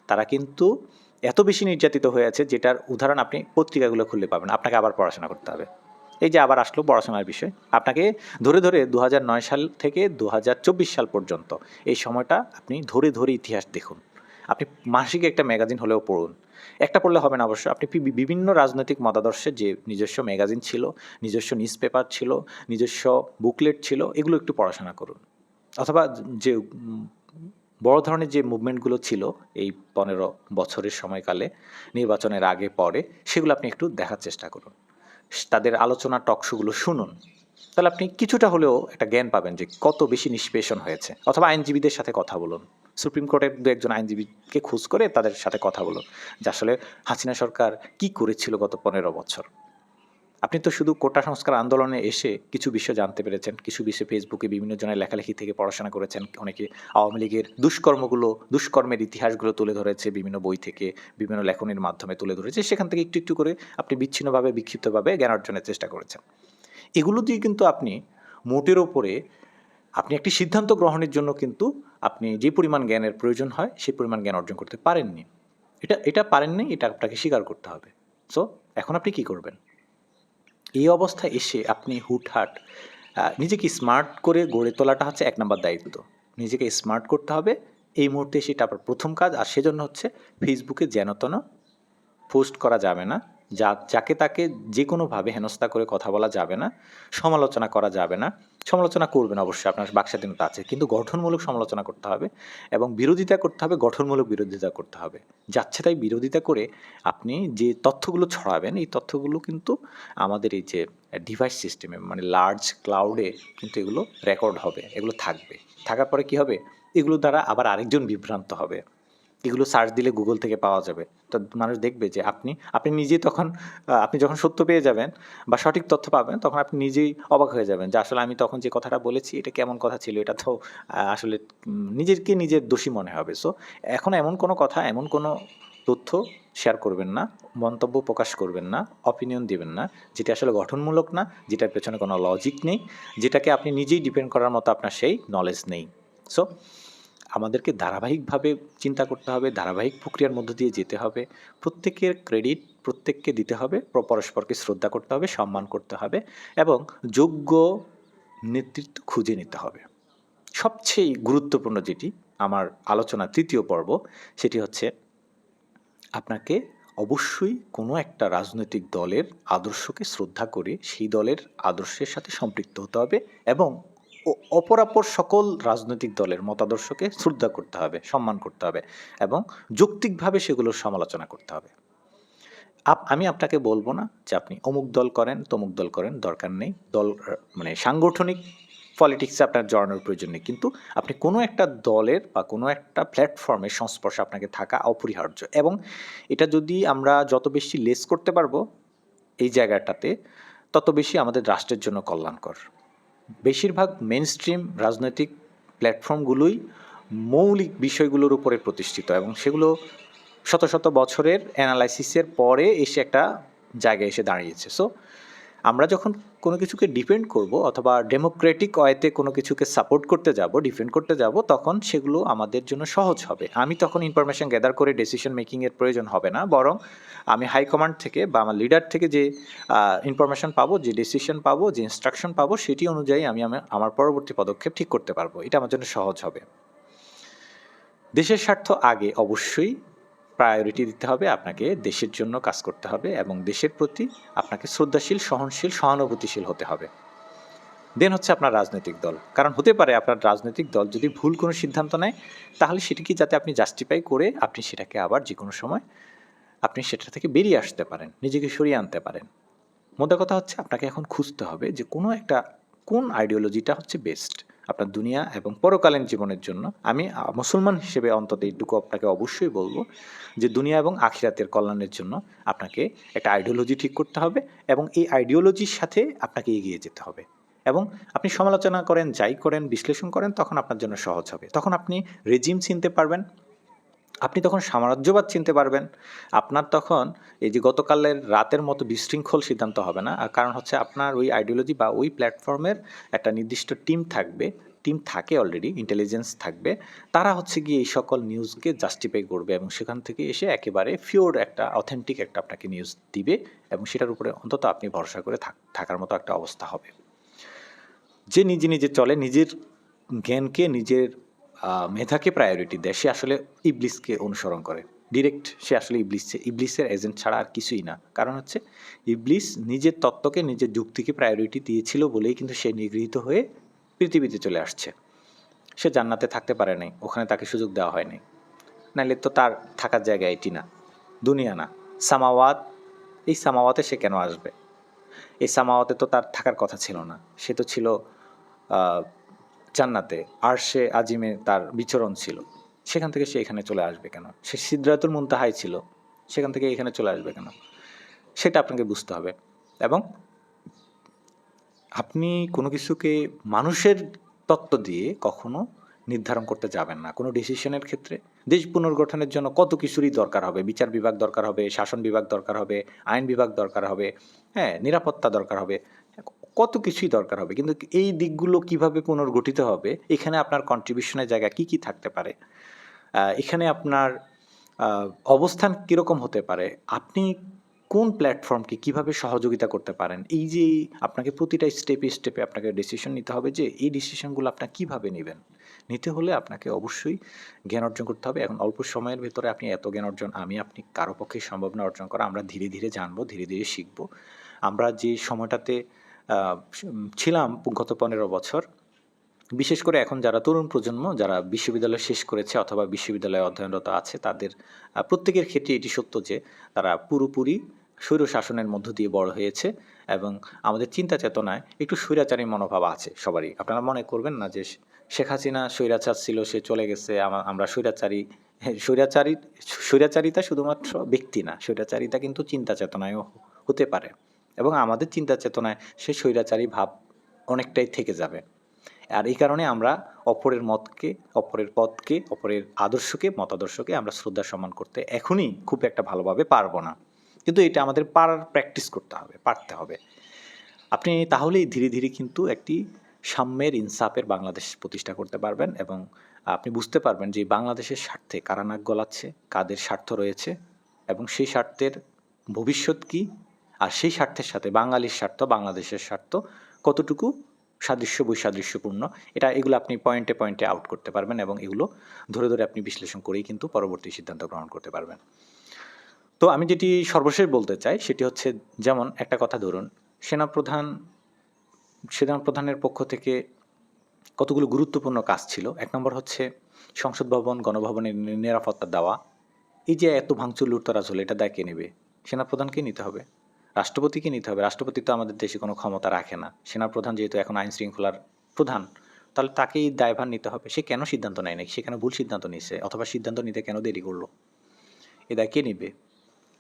তারা কিন্তু এত বেশি নির্যাতিত হয়েছে, যেটার উদাহরণ আপনি পত্রিকাগুলো খুললে পাবেন। আপনাকে আবার পড়াশোনা করতে হবে। এই যে আবার আসলো পড়াশোনার বিষয়, আপনাকে ধরে ধরে 2009 সাল থেকে 2024 সাল পর্যন্ত এই সময়টা আপনি ধরে ধরে ইতিহাস দেখুন। আপনি মাসিক একটা ম্যাগাজিন হলেও পড়ুন। একটা পড়লে হবে না অবশ্য, আপনি বিভিন্ন রাজনৈতিক মতাদর্শের যে নিজস্ব ম্যাগাজিন ছিল, নিজস্ব নিউজ পেপার ছিল, নিজস্ব বুকলেট ছিল, এগুলো একটু পড়াশোনা করুন। অথবা যে বড় ধরনের যে মুভমেন্টগুলো ছিল এই 15 বছরের সময়কালে, নির্বাচনের আগে পরে, সেগুলো আপনি একটু দেখার চেষ্টা করুন। তাদের আলোচনা টকশোগুলো শুনুন। তাহলে আপনি কিছুটা হলেও একটা জ্ঞান পাবেন যে কত বেশি নিষ্পেষণ হয়েছে। অথবা আইনজীবীদের সাথে কথা বলুন, সুপ্রিম কোর্টের 2-1 আইনজীবীকে খোঁজ করে তাদের সাথে কথা বলুন যে আসলে হাসিনা সরকার কি করেছিল গত 15 বছর। আপনি তো শুধু কোটা সংস্কার আন্দোলনে এসে কিছু বিষয় জানতে পেরেছেন, কিছু বিষয় ফেসবুকে বিভিন্ন জনের লেখালেখি থেকে পড়াশোনা করেছেন, অনেকে আওয়ামী লীগের দুষ্কর্মের ইতিহাসগুলো তুলে ধরেছে বিভিন্ন বই থেকে, বিভিন্ন লেখনের মাধ্যমে তুলে ধরেছে, সেখান থেকে একটু একটু করে আপনি বিচ্ছিন্নভাবে, বিক্ষিপ্তভাবে জ্ঞান অর্জনের চেষ্টা করেছেন। এগুলো দিয়ে কিন্তু আপনি মোটের ওপরে আপনি একটি সিদ্ধান্ত গ্রহণের জন্য কিন্তু আপনি যে পরিমাণ জ্ঞানের প্রয়োজন হয় সেই পরিমাণ জ্ঞান অর্জন করতে পারেননি। এটা পারেননি, এটা আপনাকে স্বীকার করতে হবে। সো এখন আপনি কি করবেন? এই অবস্থায় এসে আপনি হুটহাট নিজেকে স্মার্ট করে গড়ে তোলাটা হচ্ছে ১ নাম্বার দায়িত্ব। নিজেকে স্মার্ট করতে হবে। এই মুহূর্তে সেটা আপনার ১ম কাজ। আর সেজন্য হচ্ছে ফেসবুকে যেন-তেন পোস্ট করা যাবে না। যাকে তাকে যেকোনোভাবে হেনস্থা করে কথা বলা যাবে না। সমালোচনা করা যাবে না। সমালোচনা করবেন অবশ্যই, আপনার বাকস্বাধীনতা আছে। কিন্তু গঠনমূলক সমালোচনা করতে হবে এবং বিরোধিতা করতে হবে, গঠনমূলক বিরোধিতা করতে হবে। যাচ্ছে তাই বিরোধিতা করে আপনি যে তথ্যগুলো ছড়াবেন, এই তথ্যগুলো কিন্তু আমাদের এই যে ডিভাইস সিস্টেমে মানে লার্জ ক্লাউডে কিন্তু এগুলো রেকর্ড হবে, এগুলো থাকবে। থাকার পরে কি হবে? এগুলো দ্বারা আবার আরেকজন বিভ্রান্ত হবে। এগুলো সার্চ দিলে গুগল থেকে পাওয়া যাবে। তো মানুষ দেখবে যে আপনি নিজেই তখন আপনি যখন সত্য পেয়ে যাবেন বা সঠিক তথ্য পাবেন, তখন আপনি নিজেই অবাক হয়ে যাবেন যে আসলে আমি তখন যে কথাটা বলেছি এটা কেমন কথা ছিল, এটা তো আসলে নিজেকে নিজের দোষী মনে হবে। সো এখন এমন কোনো কথা, এমন কোনো তথ্য শেয়ার করবেন না, মন্তব্য প্রকাশ করবেন না, অপিনিয়ন দিবেন না, যেটা আসলে গঠনমূলক না, যেটার পেছনে কোনো লজিক নেই, যেটাকে আপনি নিজেই ডিপেন্ড করার মতো আপনার সেই নলেজ নেই। সো আমাদেরকে ধারাবাহিকভাবে চিন্তা করতে হবে, ধারাবাহিক প্রক্রিয়ার মধ্য দিয়ে যেতে হবে। প্রত্যেকের ক্রেডিট প্রত্যেককে দিতে হবে, পরস্পরকে শ্রদ্ধা করতে হবে, সম্মান করতে হবে এবং যোগ্য নেতৃত্ব খুঁজে নিতে হবে। সবচেয়ে গুরুত্বপূর্ণ যেটি আমার আলোচনার ৩য় পর্ব, সেটি হচ্ছে আপনাকে অবশ্যই কোনো একটা রাজনৈতিক দলের আদর্শকে শ্রদ্ধা করে সেই দলের আদর্শের সাথে সম্পৃক্ত হতে হবে এবং অপরাপর সকল রাজনৈতিক দলের মতাদর্শকে শ্রদ্ধা করতে হবে, সম্মান করতে হবে এবং যৌক্তিকভাবে সেগুলোর সমালোচনা করতে হবে। আমি আপনাকে বলবো না যে আপনি অমুক দল করেন, তমুক দল করেন, দরকার নেই। মানে সাংগঠনিক পলিটিক্সে আপনার জড়ানোর প্রয়োজন নেই। কিন্তু আপনি কোনো একটা দলের বা কোনো একটা প্ল্যাটফর্মের সংস্পর্শে আপনাকে থাকা অপরিহার্য এবং এটা যদি আমরা যত বেশি লেস করতে পারবো এই জায়গাটাতে, তত বেশি আমাদের রাষ্ট্রের জন্য কল্যাণকর। বেশিরভাগ মেইনস্ট্রিম রাজনৈতিক প্ল্যাটফর্মগুলোই মৌলিক বিষয়গুলোর উপরে প্রতিষ্ঠিত এবং সেগুলো শত শত বছরের অ্যানালাইসিসের পরে এসে একটা জায়গায় এসে দাঁড়িয়েছে। সো আমরা যখন কোনো কিছুকে ডিফেন্ড করব অথবা ডেমোক্রেটিক ওয়েতে কোনো কিছুকে সাপোর্ট করতে যাব, ডিফেন্ড করতে যাব, তখন সেগুলো আমাদের জন্য সহজ হবে। আমি তখন ইনফরমেশন গ্যাদার করে ডিসিশন মেকিংয়ের প্রয়োজন হবে না, বরং আমি হাইকমান্ড থেকে বা আমার লিডার থেকে যে ইনফরমেশন পাবো, যে ডিসিশন পাবো, যে ইনস্ট্রাকশন পাবো, সেটি অনুযায়ী আমি আমার পরবর্তী পদক্ষেপ ঠিক করতে পারবো। এটা আমার জন্য সহজ হবে। দেশের স্বার্থ আগে অবশ্যই প্রায়োরিটি দিতে হবে, আপনাকে দেশের জন্য কাজ করতে হবে এবং দেশের প্রতি আপনাকে শ্রদ্ধাশীল, সহনশীল, সহানুভূতিশীল হতে হবে। দেন হচ্ছে আপনার রাজনৈতিক দল। কারণ হতে পারে আপনার রাজনৈতিক দল যদি ভুল কোনো সিদ্ধান্ত নেয়, তাহলে সেটিকে যাতে আপনি জাস্টিফাই করে আপনি সেটাকে আবার যে কোনো সময় আপনি সেটা থেকে বেরিয়ে আসতে পারেন, নিজেকে সরিয়ে আনতে পারেন। মোদ্দা কথা হচ্ছে আপনাকে এখন খুঁজতে হবে যে কোন আইডিওলজিটা হচ্ছে বেস্ট আপনার দুনিয়া এবং পরকালীন জীবনের জন্য। আমি মুসলমান হিসেবে অন্তত এইটুকু আপনাকে অবশ্যই বলবো যে দুনিয়া এবং আখিরাতের কল্যাণের জন্য আপনাকে একটা আইডিওলজি ঠিক করতে হবে এবং এই আইডিওলজির সাথে আপনাকে এগিয়ে যেতে হবে এবং আপনি সমালোচনা করেন, যাই করেন, বিশ্লেষণ করেন, তখন আপনার জন্য সহজ হবে। তখন আপনি রেজিম চিনতে পারবেন, আপনি তখন সাম্রাজ্যবাদ চিনতে পারবেন। আপনার তখন এই যে গতকালের রাতের মতো বিশৃঙ্খল সিদ্ধান্ত হবে না। কারণ হচ্ছে আপনার ওই আইডিওলজি বা ওই প্ল্যাটফর্মের একটা নির্দিষ্ট টিম থাকবে, টিম থাকে অলরেডি, ইন্টেলিজেন্স থাকবে। তারা হচ্ছে গিয়ে এই সকল নিউজকে জাস্টিফাই করবে এবং সেখান থেকে এসে একেবারে পিওর একটা অথেন্টিক একটা আপনাকে নিউজ দিবে এবং সেটার উপরে অন্তত আপনি ভরসা করে থাকার মতো একটা অবস্থা হবে। যে নিজে নিজে চলে, নিজের জ্ঞানকে, নিজের মেধাকে প্রায়োরিটি দেয়, সে আসলে ইবলিসকে অনুসরণ করে ডিরেক্ট। সে আসলে ইবলিসের এজেন্ট ছাড়া আর কিছুই না। কারণ হচ্ছে ইবলিস নিজের তত্ত্বকে, নিজের যুক্তিকে প্রায়োরিটি দিয়েছিল বলেই কিন্তু সে নিগৃহীত হয়ে পৃথিবীতে চলে আসছে। সে জান্নাতে থাকতে পারে নাই, ওখানে তাকে সুযোগ দেওয়া হয়নি। নাহলে তো তার থাকার জায়গা এটি না, দুনিয়া না, সামাওয়াত। এই সামাওয়াতে সে কেন আসবে? এই সামাওয়াতে তো তার থাকার কথা ছিল না। সে তো ছিল জান্নাতে, আরশে আজিমে তার বিচরণ ছিল। সেখান থেকে সে এখানে চলে আসবে কেন? সে সিদরাতুল মুনতাহায় ছিল, সেখান থেকে এখানে চলে আসবে কেন? সেটা আপনাকে বুঝতে হবে এবং আপনি কোনো কিছুকে মানুষের তত্ত্ব দিয়ে কখনো নির্ধারণ করতে যাবেন না। কোনো ডিসিশনের ক্ষেত্রে দেশ পুনর্গঠনের জন্য কত কিছুরই দরকার হবে। বিচার বিভাগ দরকার হবে, শাসন বিভাগ দরকার হবে, আইন বিভাগ দরকার হবে, হ্যাঁ, নিরাপত্তা দরকার হবে। কত কিছুই দরকার হবে, কিন্তু এই দিকগুলো কিভাবে পুনর্গঠিত হবে, এখানে আপনার কন্ট্রিবিউশনের জায়গা কি কি থাকতে পারে, এখানে আপনার অবস্থান কীরকম হতে পারে, আপনি কোন প্ল্যাটফর্মকে কিভাবে সহযোগিতা করতে পারেন, এই যে আপনাকে প্রতিটা স্টেপে স্টেপে আপনাকে ডিসিশন নিতে হবে যে এই ডিসিশনগুলো আপনার কীভাবে নেবেন। নিতে হলে আপনাকে অবশ্যই জ্ঞান অর্জন করতে হবে। এখন অল্প সময়ের ভেতরে আপনি এত জ্ঞান অর্জন আপনি কারো পক্ষেই সম্ভব না অর্জন করা। আমরা ধীরে ধীরে জানবো, ধীরে ধীরে শিখবো। আমরা যে সময়টাতে ছিলাম গত 15 বছর, বিশেষ করে এখন যারা তরুণ প্রজন্ম, যারা বিশ্ববিদ্যালয় শেষ করেছে অথবা বিশ্ববিদ্যালয়ে অধ্যয়নরত আছে, তাদের প্রত্যেকের ক্ষেত্রে এটি সত্য যে তারা পুরোপুরি স্বৈরশাসনের মধ্য দিয়ে বড় হয়েছে এবং আমাদের চিন্তা চেতনায় একটু স্বৈরাচারী মনোভাব আছে সবারই। আপনারা মনে করবেন না যে শেখ হাসিনা স্বৈরাচার ছিল, সে চলে গেছে, আমরা স্বৈরাচারী। হ্যাঁ, স্বৈরাচারিতা শুধুমাত্র ব্যক্তি না, স্বৈরাচারিতা কিন্তু চিন্তা চেতনায়ও হতে পারে এবং আমাদের চিন্তা চেতনায় সে স্বৈরাচারী ভাব অনেকটাই থেকে যাবে। আর এই কারণে আমরা অপরের মতকে, অপরের পথকে, অপরের আদর্শকে, মতাদর্শকে আমরা শ্রদ্ধা সম্মান করতে এখনই খুব একটা ভালোভাবে পারবো না, কিন্তু এটা আমাদের প্র্যাকটিস করতে হবে, পারতে হবে। আপনি তাহলেই ধীরে ধীরে কিন্তু একটি সাম্যের, ইনসাফের বাংলাদেশ প্রতিষ্ঠা করতে পারবেন এবং আপনি বুঝতে পারবেন যে বাংলাদেশের স্বার্থে কারা নাক গলাচ্ছে, কাদের স্বার্থ রয়েছে এবং সেই স্বার্থের ভবিষ্যৎ কী, আর সেই স্বার্থের সাথে বাঙালির স্বার্থ, বাংলাদেশের স্বার্থ কতটুকু বৈসাদৃশ্যপূর্ণ, এগুলো আপনি পয়েন্টে পয়েন্টে আউট করতে পারবেন এবং এগুলো ধরে ধরে আপনি বিশ্লেষণ করেই কিন্তু পরবর্তী সিদ্ধান্ত গ্রহণ করতে পারবেন। তো আমি যেটি সর্বশেষ বলতে চাই সেটি হচ্ছে, যেমন একটা কথা ধরুন, সেনাপ্রধানের পক্ষ থেকে কতগুলো গুরুত্বপূর্ণ কাজ ছিল। ১ নম্বর হচ্ছে সংসদ ভবন, গণভবনের নিরাপত্তা দেওয়া। এই যে এত ভাঙচুর লুটতরাজ হলো, এটা দায় কে নেবে? সেনাপ্রধানকে নিতে হবে, রাষ্ট্রপতিকে নিতে হবে। রাষ্ট্রপতি তো আমাদের দেশে কোনো ক্ষমতা রাখে না। সেনাপ্রধান যেহেতু এখন আইন শৃঙ্খলার প্রধান, তাহলে তাকেই দায়ভার নিতে হবে। সে কেন সিদ্ধান্ত নেয় নাই? সে কেন ভুল সিদ্ধান্ত নিচ্ছে, অথবা সিদ্ধান্ত নিতে কেন দেরি করলো? এ দায় কে নিবে?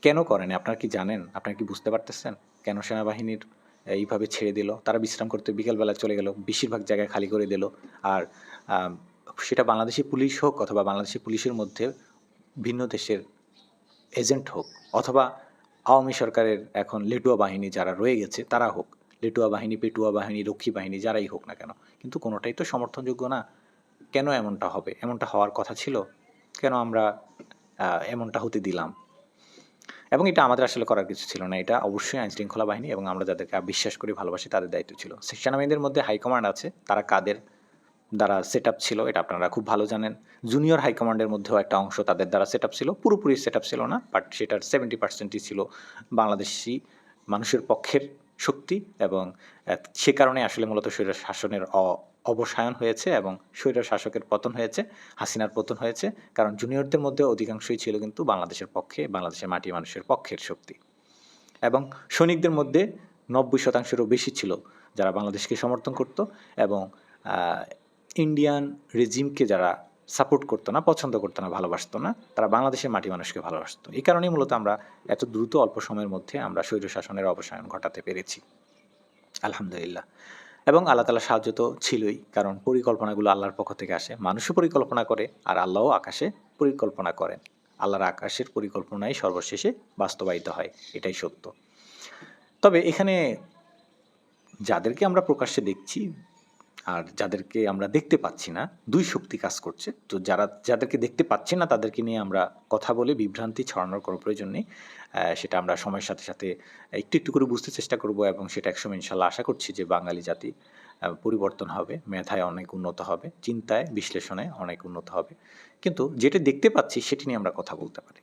কেন করেনি? আপনারা কি জানেন? আপনারা কি বুঝতে পারতেছেন? কেন সেনাবাহিনীর এইভাবে ছেড়ে দিল? তারা বিশ্রাম করতে বিকেলবেলা চলে গেল, বেশিরভাগ জায়গায় খালি করে দিল। আর সেটা বাংলাদেশি পুলিশ হোক অথবা বাংলাদেশি পুলিশের মধ্যে ভিন্ন দেশের এজেন্ট হোক, অথবা আওয়ামী সরকারের এখন লেটুয়া বাহিনী যারা রয়ে গেছে তারা হোক, লেটুয়া বাহিনী, পেটুয়া বাহিনী, রক্ষী বাহিনী, যারাই হোক না কেন, কিন্তু কোনোটাই তো সমর্থনযোগ্য না। কেন এমনটা হবে? এমনটা হওয়ার কথা ছিল। কেন আমরা এমনটা হতে দিলাম? এবং এটা আমাদের আসলে করার কিছু ছিল না। এটা অবশ্যই আইনশৃঙ্খলা বাহিনী এবং আমরা যাদেরকে বিশ্বাস করি, ভালোবাসি, তাদের দায়িত্ব ছিল। সেনাবাহিনীদের মধ্যে হাইকমান্ড আছে, তারা কাদের দ্বারা সেট আপ ছিল এটা আপনারা খুব ভালো জানেন। জুনিয়র হাইকমান্ডের মধ্যেও একটা অংশ তাদের দ্বারা সেট আপ ছিল, পুরোপুরি সেট আপ ছিল না, বাট সেটার 70%ই ছিল বাংলাদেশি মানুষের পক্ষের শক্তি এবং সে কারণে আসলে মূলত স্বৈর শাসনের অবসায়ন হয়েছে এবং স্বৈর শাসকের পতন হয়েছে, হাসিনার পতন হয়েছে, কারণ জুনিয়রদের মধ্যে অধিকাংশই ছিল কিন্তু বাংলাদেশের পক্ষে, বাংলাদেশের মাটি মানুষের পক্ষের শক্তি। এবং সৈনিকদের মধ্যে 90%-এরও বেশি ছিল যারা বাংলাদেশকে সমর্থন করত এবং ইন্ডিয়ান রেজিমকে যারা সাপোর্ট করতো না, পছন্দ করতো না, ভালোবাসতো না, তারা বাংলাদেশের মাটি মানুষকে ভালোবাসতো। এই কারণেই মূলত আমরা এত দ্রুত অল্প সময়ের মধ্যে আমরা স্বৈর শাসনের অবসায়ন ঘটাতে পেরেছি, আলহামদুলিল্লাহ। এবং আল্লাহ তাআলার সাহায্য তো ছিলই, কারণ পরিকল্পনাগুলো আল্লাহর পক্ষ থেকে আসে। মানুষও পরিকল্পনা করে আর আল্লাহও আকাশে পরিকল্পনা করেন। আল্লাহর আকাশের পরিকল্পনাই সর্বশেষে বাস্তবায়িত হয়, এটাই সত্য। তবে এখানে যাদেরকে আমরা প্রকাশ্যে দেখছি আর যাদেরকে আমরা দেখতে পাচ্ছি না, দুই শক্তি কাজ করছে। তো যাদেরকে দেখতে পাচ্ছি না তাদেরকে নিয়ে আমরা কথা বলে বিভ্রান্তি ছড়ানোর কোনো প্রয়োজন নেই। সেটা আমরা সময়ের সাথে সাথে একটু একটু করে বুঝতে চেষ্টা করব এবং সেটা একসময় ইনশাল্লাহ আশা করছি যে বাঙালি জাতি পরিবর্তন হবে, মেধায় অনেক উন্নত হবে, চিন্তায়, বিশ্লেষণে অনেক উন্নত হবে। কিন্তু যেটা দেখতে পাচ্ছি সেটি নিয়ে আমরা কথা বলতে পারি।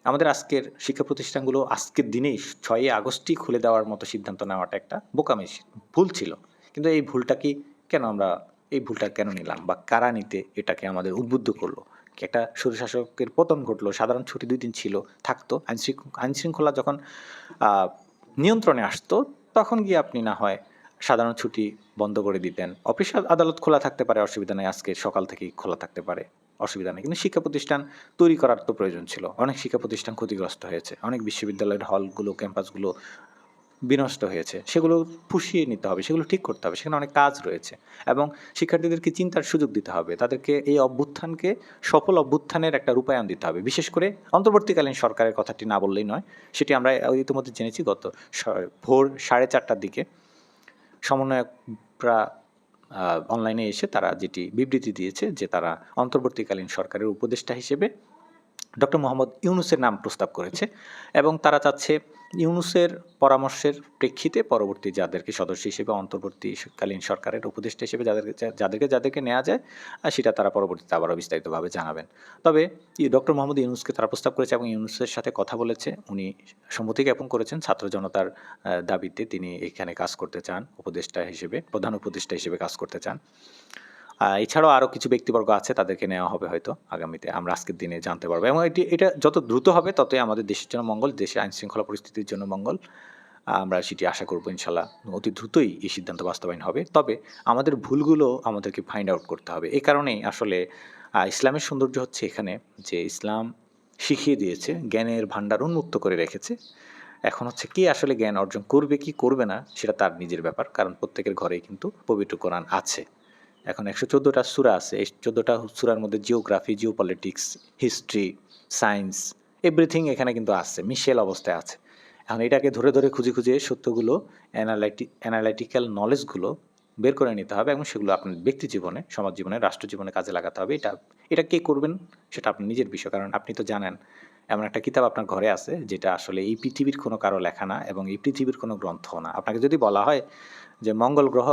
আমাদের আজকের শিক্ষা প্রতিষ্ঠানগুলো আজকের দিনেই 6ই আগস্টই খুলে দেওয়ার মতো সিদ্ধান্ত নেওয়াটা একটা বোকামি, ভুল ছিল। কিন্তু এই ভুলটা কেন নিলাম বা কারা নিতে এটাকে আমাদের উদ্বুদ্ধ করলো? একটা স্বৈরশাসকের পতন ঘটলো, সাধারণ ছুটি 2 দিন ছিল, থাকতো। আইনশৃঙ্খলা যখন নিয়ন্ত্রণে আসতো তখন গিয়ে আপনি না হয় সাধারণ ছুটি বন্ধ করে দিতেন। অফিস আদালত খোলা থাকতে পারে, অসুবিধা নেই, আজকে সকাল থেকেই খোলা থাকতে পারে, অসুবিধা নেই। কিন্তু শিক্ষা প্রতিষ্ঠান তৈরি করার তো প্রয়োজন ছিল। অনেক শিক্ষা প্রতিষ্ঠান ক্ষতিগ্রস্ত হয়েছে, অনেক বিশ্ববিদ্যালয়ের হলগুলো, ক্যাম্পাসগুলো বিনষ্ট হয়েছে, সেগুলো পুষিয়ে নিতে হবে, সেগুলো ঠিক করতে হবে, সেখানে অনেক কাজ রয়েছে এবং শিক্ষার্থীদেরকে চিন্তার সুযোগ দিতে হবে, তাদেরকে এই অভ্যুত্থানকে সফল অভ্যুত্থানের একটা রূপায়ণ দিতে হবে। বিশেষ করে অন্তর্বর্তীকালীন সরকারের কথাটি না বললেই নয়, সেটি আমরা ইতিমধ্যে জেনেছি। গত ভোর 4:30টার দিকে সমন্বয়করা অনলাইনে এসে তারা যেটি বিবৃতি দিয়েছে যে তারা অন্তর্বর্তীকালীন সরকারের উপদেষ্টা হিসেবে ডক্টর মোহাম্মদ ইউনূসের নাম প্রস্তাব করেছে এবং তারা চাচ্ছে ইউনূসের পরামর্শের প্রেক্ষিতে পরবর্তী যাদেরকে সদস্য হিসেবে অন্তর্বর্তীকালীন সরকারের উপদেষ্টা হিসেবে যাদেরকে নেওয়া যায় সেটা তারা পরবর্তীতে আবারও বিস্তারিতভাবে জানাবেন। তবে ডক্টর মোহাম্মদ ইউনূসকে তারা প্রস্তাব করেছে এবং ইউনূসের সাথে কথা বলেছে, উনি সম্মতি জ্ঞাপন করেছেন ছাত্র জনতার দাবিতে তিনি এখানে কাজ করতে চান, উপদেষ্টা হিসেবে প্রধান উপদেষ্টা হিসেবে কাজ করতে চান। এছাড়াও আরও কিছু ব্যক্তিবর্গ আছে, তাদেরকে নেওয়া হবে হয়তো আগামীতে, আমরা আজকের দিনে জানতে পারবো এবং এটা যত দ্রুত হবে ততই আমাদের দেশের জন্য মঙ্গল, দেশের আইনশৃঙ্খলা পরিস্থিতির জন্য মঙ্গল। আমরা সেটি আশা করবো ইনশাল্লাহ অতি দ্রুতই এই সিদ্ধান্ত বাস্তবায়ন হবে। তবে আমাদের ভুলগুলো আমাদেরকে ফাইন্ড আউট করতে হবে। এই কারণেই আসলে ইসলামের সৌন্দর্য হচ্ছে এখানে যে ইসলাম শিখিয়ে দিয়েছে, জ্ঞানের ভাণ্ডার উন্মুক্ত করে রেখেছে। এখন হচ্ছে কে আসলে জ্ঞান অর্জন করবে কি করবে না সেটা তার নিজের ব্যাপার, কারণ প্রত্যেকের ঘরেই কিন্তু পবিত্র কোরআন আছে। এখন 114টা সূরা আছে, এই 14টা সূরার মধ্যে geography, geopolitics, history, science everything এখানে কিন্তু আছে, মিশেল অবস্থায় আছে। এখন এটাকে ধরে ধরে খুঁজে খুঁজে সত্যগুলো অ্যানালাইটিক্যাল নলেজগুলো বের করে নিতে হবে এবং সেগুলো আপনার ব্যক্তি জীবনে, সমাজ জীবনে, রাষ্ট্র জীবনে কাজে লাগাতে হবে। এটা কে করবেন সেটা আপনার নিজের বিষয়, কারণ আপনি তো জানেন এমন একটা কিতাব আপনার ঘরে আছে যেটা আসলে এই পৃথিবীর কোনো কারো লেখা না এবং এই পৃথিবীর কোনো গ্রন্থ না। আপনাকে যদি বলা হয় যে মঙ্গল গ্রহ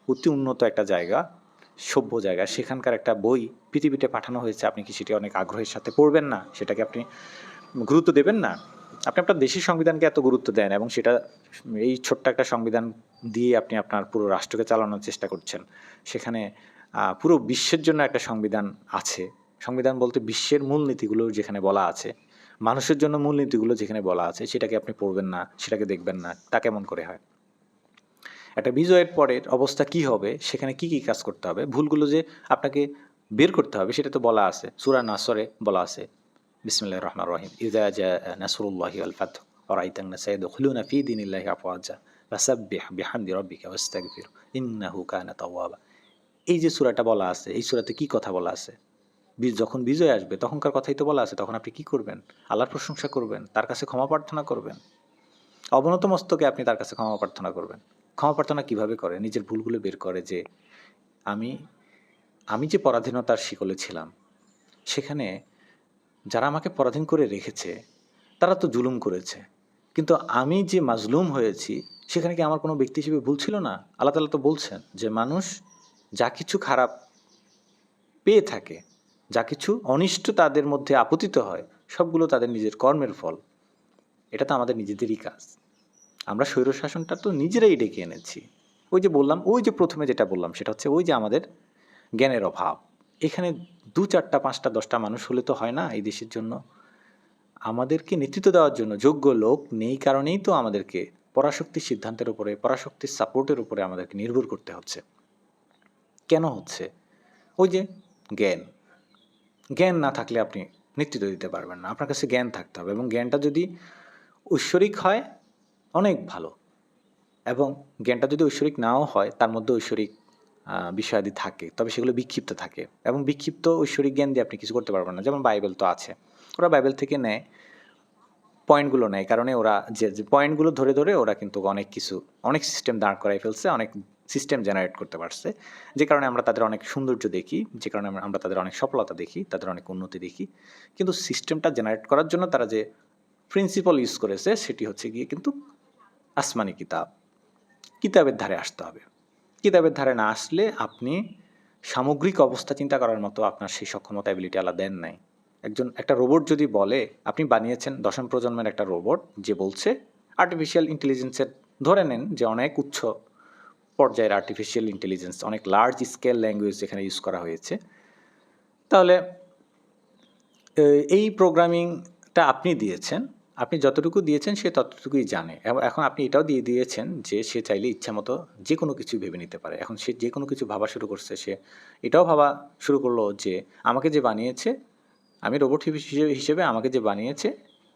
অতি উন্নত একটা জায়গা, সভ্য জায়গা, সেখানকার একটা বই পৃথিবীতে পাঠানো হয়েছে, আপনি কি সেটি অনেক আগ্রহের সাথে পড়বেন না? সেটাকে আপনি গুরুত্ব দেবেন না? আপনি আপনার দেশের সংবিধানকে এত গুরুত্ব দেন এবং সেটা এই ছোট্ট একটা সংবিধান দিয়ে আপনি আপনার পুরো রাষ্ট্রকে চালানোর চেষ্টা করছেন। সেখানে পুরো বিশ্বের জন্য একটা সংবিধান আছে। সংবিধান বলতে বিশ্বের মূলনীতিগুলো যেখানে বলা আছে, মানুষের জন্য মূলনীতিগুলো যেখানে বলা আছে, সেটাকে আপনি পড়বেন না, সেটাকে দেখবেন না, তা কেমন করে হয়? একটা বিজয়ের পরের অবস্থা কি হবে, সেখানে কি কি কাজ করতে হবে, ভুলগুলো যে আপনাকে বের করতে হবে সেটা তো বলা আছে। সূরা নাসরে বলা আছে বিসমিল্লাহির রহমানির রহিম, ইযা জা নাসরুল্লাহি ওয়াল ফাতহু ওয়া রাআইতান নাসা ইয়াদখুলুনা ফি দীনিল্লাহি আফওয়াজা ফাসাব্বিহ বিহামদি রাব্বিকা ওয়াস্তাগফির ইন্নাহু কানা তাওয়াবা। এই যে সূরাটা বলা আছে, এই সূরাতে কি কথা বলা আছে? যখন বিজয় আসবে তখনকার কথাই তো বলা আছে। তখন আপনি কি করবেন? আল্লাহর প্রশংসা করবেন, তার কাছে ক্ষমা প্রার্থনা করবেন, অবনত মস্তকে আপনি তার কাছে ক্ষমা প্রার্থনা করবেন। ক্ষমা প্রার্থনা কীভাবে করে? নিজের ভুলগুলো বের করে যে আমি আমি যে পরাধীনতার শিকলে ছিলাম, সেখানে যারা আমাকে পরাধীন করে রেখেছে তারা তো জুলুম করেছে, কিন্তু আমি যে মাজলুম হয়েছি সেখানে কি আমার কোনো ব্যক্তি হিসেবে ভুল ছিল না? আল্লাহ তাআলা তো বলছেন যে মানুষ যা কিছু খারাপ পেয়ে থাকে, যা কিছু অনিষ্ট তাদের মধ্যে আপতিত হয়, সবগুলো তাদের নিজের কর্মের ফল। এটা তো আমাদের নিজেদেরই কাজ। আমরা স্বৈরশাসনটা তো নিজেরাই ডেকে এনেছি। ওই যে বললাম, ওই যে প্রথমে যেটা বললাম সেটা হচ্ছে ওই যে আমাদের জ্ঞানের অভাব। এখানে 2, 4টা, 5টা, 10টা মানুষ হলে তো হয় না এই দেশের জন্য। আমাদেরকে নেতৃত্ব দেওয়ার জন্য যোগ্য লোক নেই কারণেই তো আমাদেরকে পরাশক্তির সিদ্ধান্তের উপরে, পরাশক্তির সাপোর্টের উপরে আমাদেরকে নির্ভর করতে হচ্ছে। কেন হচ্ছে? ওই যে জ্ঞান। জ্ঞান না থাকলে আপনি নেতৃত্ব দিতে পারবেন না। আপনার কাছে জ্ঞান থাকতে হবে এবং জ্ঞানটা যদি ঐশ্বরিক হয় অনেক ভালো, এবং জ্ঞানটা যদি ঐশ্বরিক নাও হয় তার মধ্যে ঐশ্বরিক বিষয়াদি থাকে, তবে সেগুলো বিক্ষিপ্ত থাকে এবং বিক্ষিপ্ত ঐশ্বরিক জ্ঞান দিয়ে আপনি কিছু করতে পারবেন না। যেমন বাইবেল তো আছে, ওরা বাইবেল থেকে নেয়, পয়েন্টগুলো নেয়, কারণে ওরা যে পয়েন্টগুলো ধরে ধরে ওরা কিন্তু অনেক সিস্টেম দাঁড় করাই ফেলছে, অনেক সিস্টেম জেনারেট করতে পারছে, যে কারণে আমরা তাদের অনেক সৌন্দর্য দেখি, যে কারণে আমরা তাদের অনেক সফলতা দেখি, তাদের অনেক উন্নতি দেখি। কিন্তু সিস্টেমটা জেনারেট করার জন্য তারা যে প্রিন্সিপাল ইউজ করেছে সেটি হচ্ছে গিয়ে কিন্তু আসমানি কিতাবের ধারে আসতে হবে। কিতাবের ধারে না আসলে আপনি সামগ্রিক অবস্থা চিন্তা করার মতো আপনার সেই সক্ষমতা, অ্যাবিলিটি আল্লাহ দেন নাই। একটা রোবট যদি বলে, আপনি বানিয়েছেন 10ম প্রজন্মের একটা রোবট যে বলছে আর্টিফিশিয়াল ইন্টেলিজেন্সের, ধরে নেন যে অনেক উচ্চ পর্যায়ের আর্টিফিশিয়াল ইন্টেলিজেন্স, অনেক লার্জ স্কেল ল্যাঙ্গুয়েজ এখানে ইউজ করা হয়েছে, তাহলে এই প্রোগ্রামিংটা আপনি দিয়েছেন, আপনি যতটুকু দিয়েছেন সে ততটুকুই জানে। এখন আপনি এটাও দিয়ে দিয়েছেন যে সে চাইলে ইচ্ছামতো যে কোনো কিছু ভেবে নিতে পারে। এখন সে যে কোনো কিছু ভাবা শুরু করছে, সে এটাও ভাবা শুরু করলো যে আমাকে যে বানিয়েছে, আমি রোবট হিসেবে আমাকে যে বানিয়েছে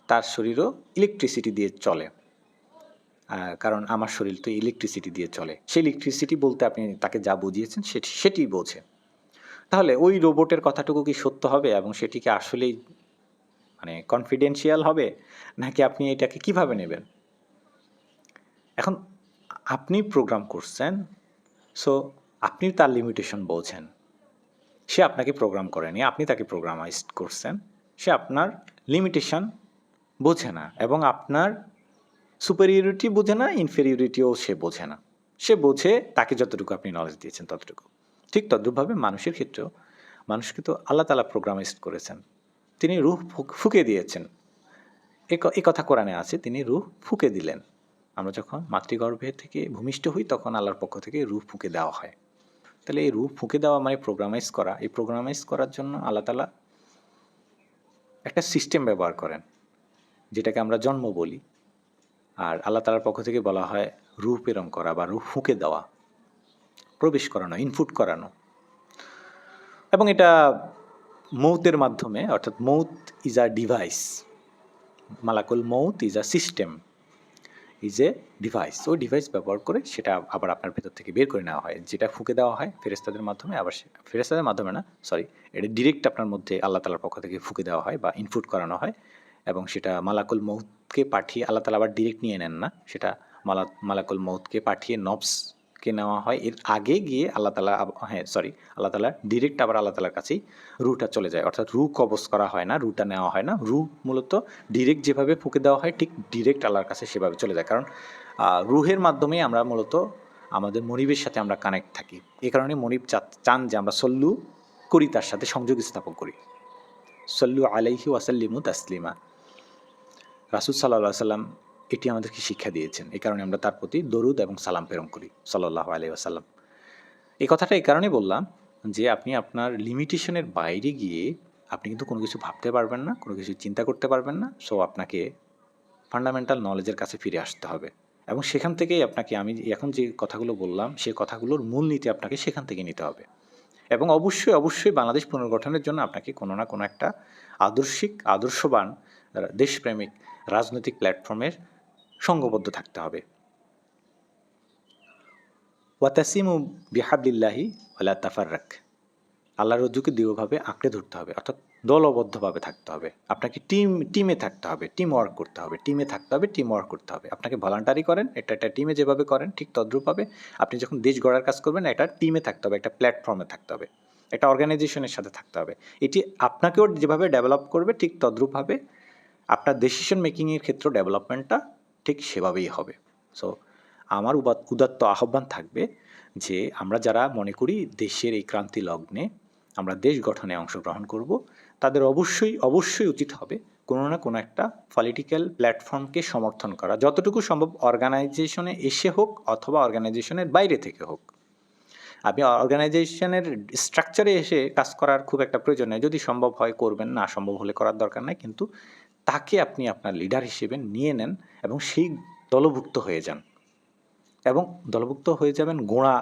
তার শরীরও ইলেকট্রিসিটি দিয়ে চলে, কারণ আমার শরীর তো ইলেকট্রিসিটি দিয়ে চলে। সেই ইলেকট্রিসিটি বলতে আপনি তাকে যা বুঝিয়েছেন সেটিই বোঝে। তাহলে ওই রোবটের কথাটুকু কি সত্য হবে এবং সেটি কি আসলেই কনফিডেন্সিয়াল হবে, নাকি আপনি এটাকে কিভাবে নেবেন? এখন আপনি প্রোগ্রাম করছেন, সো আপনি তার লিমিটেশন বোঝেন। সে আপনাকে প্রোগ্রাম করেনি, আপনি তাকে প্রোগ্রামাইজড করছেন। সে আপনার লিমিটেশন বোঝে না এবং আপনার সুপেরিয়রিটি বোঝে না, ইনফেরিয়রিটিও সে বোঝে না। সে বোঝে তাকে যতটুকু আপনি নলেজ দিয়েছেন ততটুকু। ঠিক তদ্রূপভাবে মানুষের ক্ষেত্রেও মানুষকে তো আল্লাহ তাআলা প্রোগ্রামাইজড করেছেন। তিনি রূহ ফুঁকে দিয়েছেন। এ কথা কোরআনে আছে, তিনি রূহ ফুঁকে দিলেন। আমরা যখন মাতৃগর্ভে থেকে ভূমিষ্ঠ হই তখন আল্লাহর পক্ষ থেকে রূহ ফুঁকে দেওয়া হয়। তাহলে এই রূহ ফুঁকে দেওয়া মানে প্রোগ্রামাইজ করা। এই প্রোগ্রামাইজ করার জন্য আল্লাহ তাআলা একটা সিস্টেম ব্যবহার করেন, যেটাকে আমরা জন্ম বলি। আর আল্লাহ তাআলার পক্ষ থেকে বলা হয় রূহ প্রেরণ করা বা রূহ ফুঁকে দেওয়া, প্রবেশ করানো, ইনপুট করানো। এবং এটা মৌতের মাধ্যমে, অর্থাৎ মৌত ইজ আ ডিভাইস, মালাকুল মৌত is a system, is a device. ওই ডিভাইস ব্যবহার করে সেটা আবার আপনার ভেতর থেকে বের করে নেওয়া হয়, যেটা ফুঁকে দেওয়া হয় ফেরেশতাদের মাধ্যমে। আবার ফেরেশতাদের মাধ্যমে না, সরি, এটা ডিরেক্ট আপনার মধ্যে আল্লাহ তাআলার পক্ষ থেকে ফুঁকে দেওয়া হয় বা ইনপুট করানো হয়। এবং সেটা মালাকুল মৌতকে পাঠিয়ে, আল্লাহ তাআলা আবার ডিরেক্ট নিয়ে নেন না, সেটা মালাকুল মৌতকে পাঠিয়ে নফসকে নেওয়া হয়। এর আগে গিয়ে আল্লাহ তাআলা, আল্লাহ তাআলা ডিরেক্ট আবার আল্লাহ তাআলার কাছেই রুহটা চলে যায়। অর্থাৎ রুহ কবজ করা হয় না, রুহটা নেওয়া হয় না। রুহ মূলত ডিরেক্ট যেভাবে ফুঁকে দেওয়া হয় ঠিক ডিরেক্ট আল্লাহর কাছে সেভাবে চলে যায়। কারণ রুহের মাধ্যমে আমরা মূলত আমাদের মনিবের সাথে আমরা কানেক্ট থাকি। এই কারণে মনিব চান যে আমরা সল্লু করি, তার সাথে সংযোগ স্থাপন করি। সল্লু আলাইহি ওয়াসাল্লিমু তাসলিমা। রাসূল সাল্লাল্লাহু আলাইহি ওয়াসাল্লাম এটি আমাদেরকে শিক্ষা দিয়েছেন। এই কারণে আমরা তার প্রতি দরুদ এবং সালাম প্রেরণ করি, সাল্লাল্লাহু আলাইহি ওয়াসাল্লাম। এই কথাটা এই কারণে বললাম যে আপনি আপনার লিমিটেশনের বাইরে গিয়ে আপনি কিন্তু কোনো কিছু ভাবতে পারবেন না, কোনো কিছু চিন্তা করতে পারবেন না। সো আপনাকে ফান্ডামেন্টাল নলেজের কাছে ফিরে আসতে হবে এবং সেখান থেকেই আপনাকে, আমি এখন যে কথাগুলো বললাম সেই কথাগুলোর মূলনীতি আপনাকে সেখান থেকে নিতে হবে। এবং অবশ্যই অবশ্যই বাংলাদেশ পুনর্গঠনের জন্য আপনাকে কোনো না কোনো একটা আদর্শবান, দেশপ্রেমিক রাজনৈতিক প্ল্যাটফর্মের সঙ্গবদ্ধ থাকতে হবে। ওয়াতাসিমু বিহাবলিল্লাহি ওয়ালা তাফাররাক। আল্লাহর রজ্জুকে দৃঢ়ভাবে আঁকড়ে ধরতে হবে, অর্থাৎ দলবদ্ধভাবে থাকতে হবে। আপনাকে টিমে থাকতে হবে, টিম ওয়ার্ক করতে হবে, টিমে থাকতে হবে, টিম ওয়ার্ক করতে হবে। আপনাকে ভলান্টারি করেন, এটা টিমে যেভাবে করেন ঠিক তদ্রূপভাবে আপনি যখন দেশ গড়ার কাজ করবেন, এটা টিমে থাকতে হবে, একটা প্ল্যাটফর্মে থাকতে হবে, একটা অর্গানাইজেশনের সাথে থাকতে হবে। এটি আপনাকেও যেভাবে ডেভেলপ করবে ঠিক তদ্রূপভাবে আপনার ডিসিশন মেকিংয়ের ক্ষেত্রে ডেভেলপমেন্টটা ঠিক সেভাবেই হবে। সো আমার উদাত্ত আহ্বান থাকবে যে আমরা যারা মনে করি দেশের এই ক্রান্তি লগ্নে আমরা দেশ গঠনে অংশগ্রহণ করব, তাদের অবশ্যই অবশ্যই উচিত হবে কোনো না কোনো একটা পলিটিক্যাল প্ল্যাটফর্মকে সমর্থন করা, যতটুকু সম্ভব অর্গানাইজেশনে এসে হোক অথবা অর্গানাইজেশনের বাইরে থেকে হোক। আপনি অর্গানাইজেশনের স্ট্রাকচারে এসে কাজ করার খুব একটা প্রয়োজন নেই, যদি সম্ভব হয় করবেন, না সম্ভব হলে করার দরকার নাই। কিন্তু তাকে আপনি আপনার লিডার হিসেবে নিয়ে নেন এবং সেই দলভুক্ত হয়ে যান। এবং দলভুক্ত হয়ে যাবেন গোঁড়া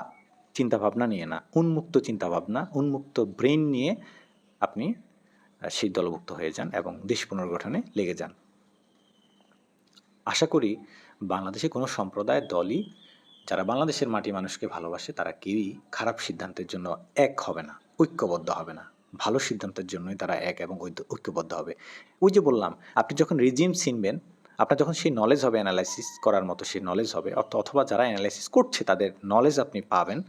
চিন্তাভাবনা নিয়ে না, উন্মুক্ত চিন্তাভাবনা, উন্মুক্ত ব্রেন নিয়ে আপনি সেই দলভুক্ত হয়ে যান এবং দেশ পুনর্গঠনে লেগে যান। আশা করি বাংলাদেশে কোনো সম্প্রদায়ের দলই, যারা বাংলাদেশের মাটি মানুষকে ভালোবাসে, তারা কেউই খারাপ সিদ্ধান্তের জন্য এক হবে না, ঐক্যবদ্ধ হবে না। ভালো সিদ্ধান্তের জন্যই তারা এক এবং ঐক্যবদ্ধ হবে। ওই যে বললাম, আপনি যখন রিজিম চিনবেন, আপনার যখন সেই নলেজ হবে, অ্যানালাইসিস করার মতো সেই নলেজ হবে, অথবা যারা অ্যানালাইসিস করছে তাদের নলেজ আপনি পাবেন,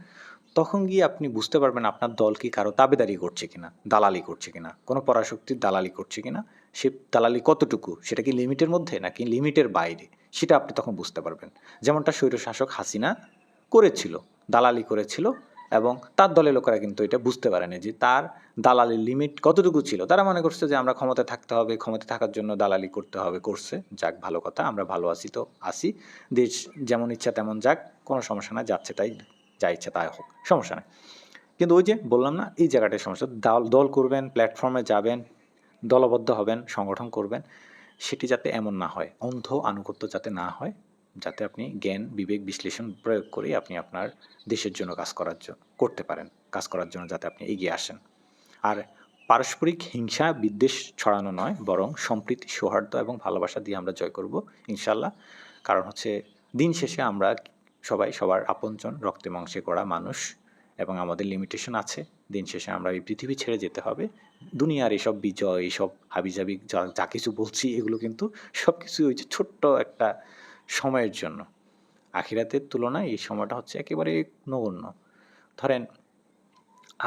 তখন গিয়ে আপনি বুঝতে পারবেন আপনার দল কি কারো তাবেদারি করছে কিনা, দালালি করছে কিনা, কোনো পরাশক্তির দালালি করছে কিনা, সে দালালি কতটুকু, সেটা কি লিমিটের মধ্যে নাকি লিমিটের বাইরে, সেটা আপনি তখন বুঝতে পারবেন। যেমনটা স্বৈরশাসক হাসিনা করেছিল, দালালি করেছিল এবং তার দলের লোকেরা কিন্তু এটা বুঝতে পারেনি যে তার দালালির লিমিট কতটুকু ছিল। তারা মনে করছে যে আমরা ক্ষমতায় থাকতে হবে, ক্ষমতায় থাকার জন্য দালালি করতে হবে, করছে। যাক, ভালো কথা, আমরা ভালো আছি তো আছি, দেশ যেমন ইচ্ছা তেমন যাক, কোনো সমস্যা না, যাচ্ছে তাই, যা ইচ্ছা তাই হোক, সমস্যা নেই। কিন্তু ওই যে বললাম না, এই জায়গাটায় সমস্যা। দল করবেন, প্ল্যাটফর্মে যাবেন, দলবদ্ধ হবেন, সংগঠন করবেন, সেটি যাতে এমন না হয়, অন্ধ আনুগত্য যাতে না হয়, যাতে আপনি জ্ঞান বিবেক বিশ্লেষণ প্রয়োগ করে আপনি আপনার দেশের জন্য করতে পারেন, কাজ করার জন্য যাতে আপনি এগিয়ে আসেন। আর পারস্পরিক হিংসা বিদ্বেষ ছড়ানো নয়, বরং সম্প্রীতি, সৌহার্দ্য এবং ভালোবাসা দিয়ে আমরা জয় করব ইনশাল্লাহ। কারণ হচ্ছে দিন শেষে আমরা সবাই সবার আপনজন, রক্তে মাংসে গড়া মানুষ এবং আমাদের লিমিটেশন আছে। দিন শেষে আমরা এই পৃথিবী ছেড়ে যেতে হবে। দুনিয়ার এইসব বিজয়, এইসব হাবিজাবি যা কিছু বলছি, এগুলো কিন্তু সব কিছু ওই যে ছোট্ট একটা সময়ের জন্য। আখিরাতের তুলনায় এই সময়টা হচ্ছে একেবারে নগণ্য। ধরেন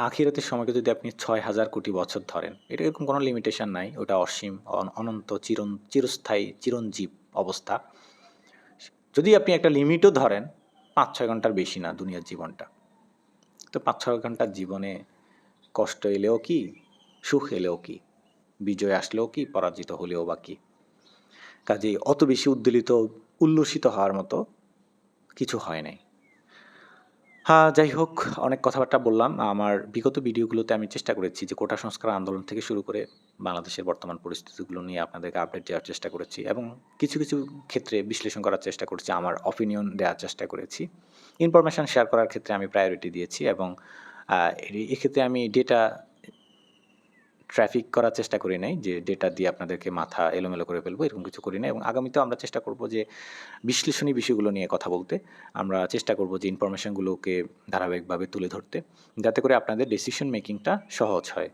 আখিরাতের সময়কে যদি আপনি ৬,০০০ কোটি বছর ধরেন, এটা এরকম কোনো লিমিটেশন নাই। ওটা অসীম, অনন্ত, চিরস্থায়ী, চিরঞ্জীব অবস্থা। যদি আপনি একটা লিমিটও ধরেন, ৫-৬ ঘন্টার বেশি না দুনিয়ার জীবনটা। তো ৫-৬ ঘন্টার জীবনে কষ্ট এলেও কি, সুখ এলেও কি, বিজয় আসলেও কি, পরাজিত হলেও বা কি? কাজেই অত বেশি উদ্বেলিত, উল্লসিত হওয়ার মতো কিছু হয় নাই। হ্যাঁ, যাই হোক, অনেক কথাবার্তা বললাম। আমার বিগত ভিডিওগুলোতে আমি চেষ্টা করেছি যে কোটা সংস্কার আন্দোলন থেকে শুরু করে বাংলাদেশের বর্তমান পরিস্থিতিগুলো নিয়ে আপনাদেরকে আপডেট দেওয়ার চেষ্টা করেছি এবং কিছু, কিছু ক্ষেত্রে বিশ্লেষণ করার চেষ্টা করেছি। আমার অপিনিয়ন দেওয়ার চেষ্টা করেছি। ইনফরমেশন শেয়ার করার ক্ষেত্রে আমি প্রায়োরিটি দিয়েছি এবং আ এক্ষেত্রে আমি ডেটা ট্রাফিক করার চেষ্টা করি নাই যে ডেটা দিয়ে আপনাদেরকে মাথা এলোমেলো করে ফেলবো, এরকম কিছু করি নাই এবং আগামীতেও আমরা চেষ্টা করব যে বিশ্লেষণী বিষয়গুলো নিয়ে কথা বলতে। আমরা চেষ্টা করব যে ইনফরমেশনগুলোকে ধারাবাহিকভাবে তুলে ধরতে, যাতে করে আপনাদের ডিসিশন মেকিংটা সহজ হয়।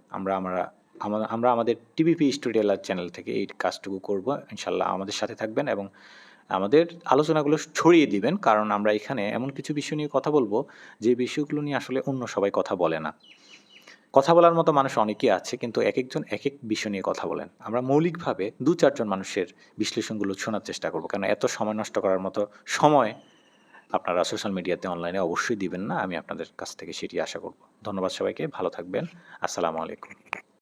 আমরা আমাদের টিভিপি স্টুডিয়ালার চ্যানেল থেকে এই কাজটুকু করব। ইনশাআল্লাহ আমাদের সাথে থাকবেন এবং আমাদের আলোচনাগুলো ছড়িয়ে দিবেন। কারণ আমরা এখানে এমন কিছু বিষয় নিয়ে কথা বলব, যে বিষয়গুলো নিয়ে আসলে অন্য সবাই কথা বলে না। কথা বলার মতো মানুষ অনেকেই আছে, কিন্তু একেকজন একেক বিষয় নিয়ে কথা বলেন। আমরা মৌলিকভাবে ২-৪ জন মানুষের বিশ্লেষণগুলো শোনার চেষ্টা করব। কারণ এত সময় নষ্ট করার মতো সময় আপনারা সোশ্যাল মিডিয়াতে অনলাইনে অবশ্যই দিবেন না। আমি আপনাদের কাছ থেকে সেটি আশা করব। ধন্যবাদ সবাইকে। ভালো থাকবেন। আসসালামু আলাইকুম।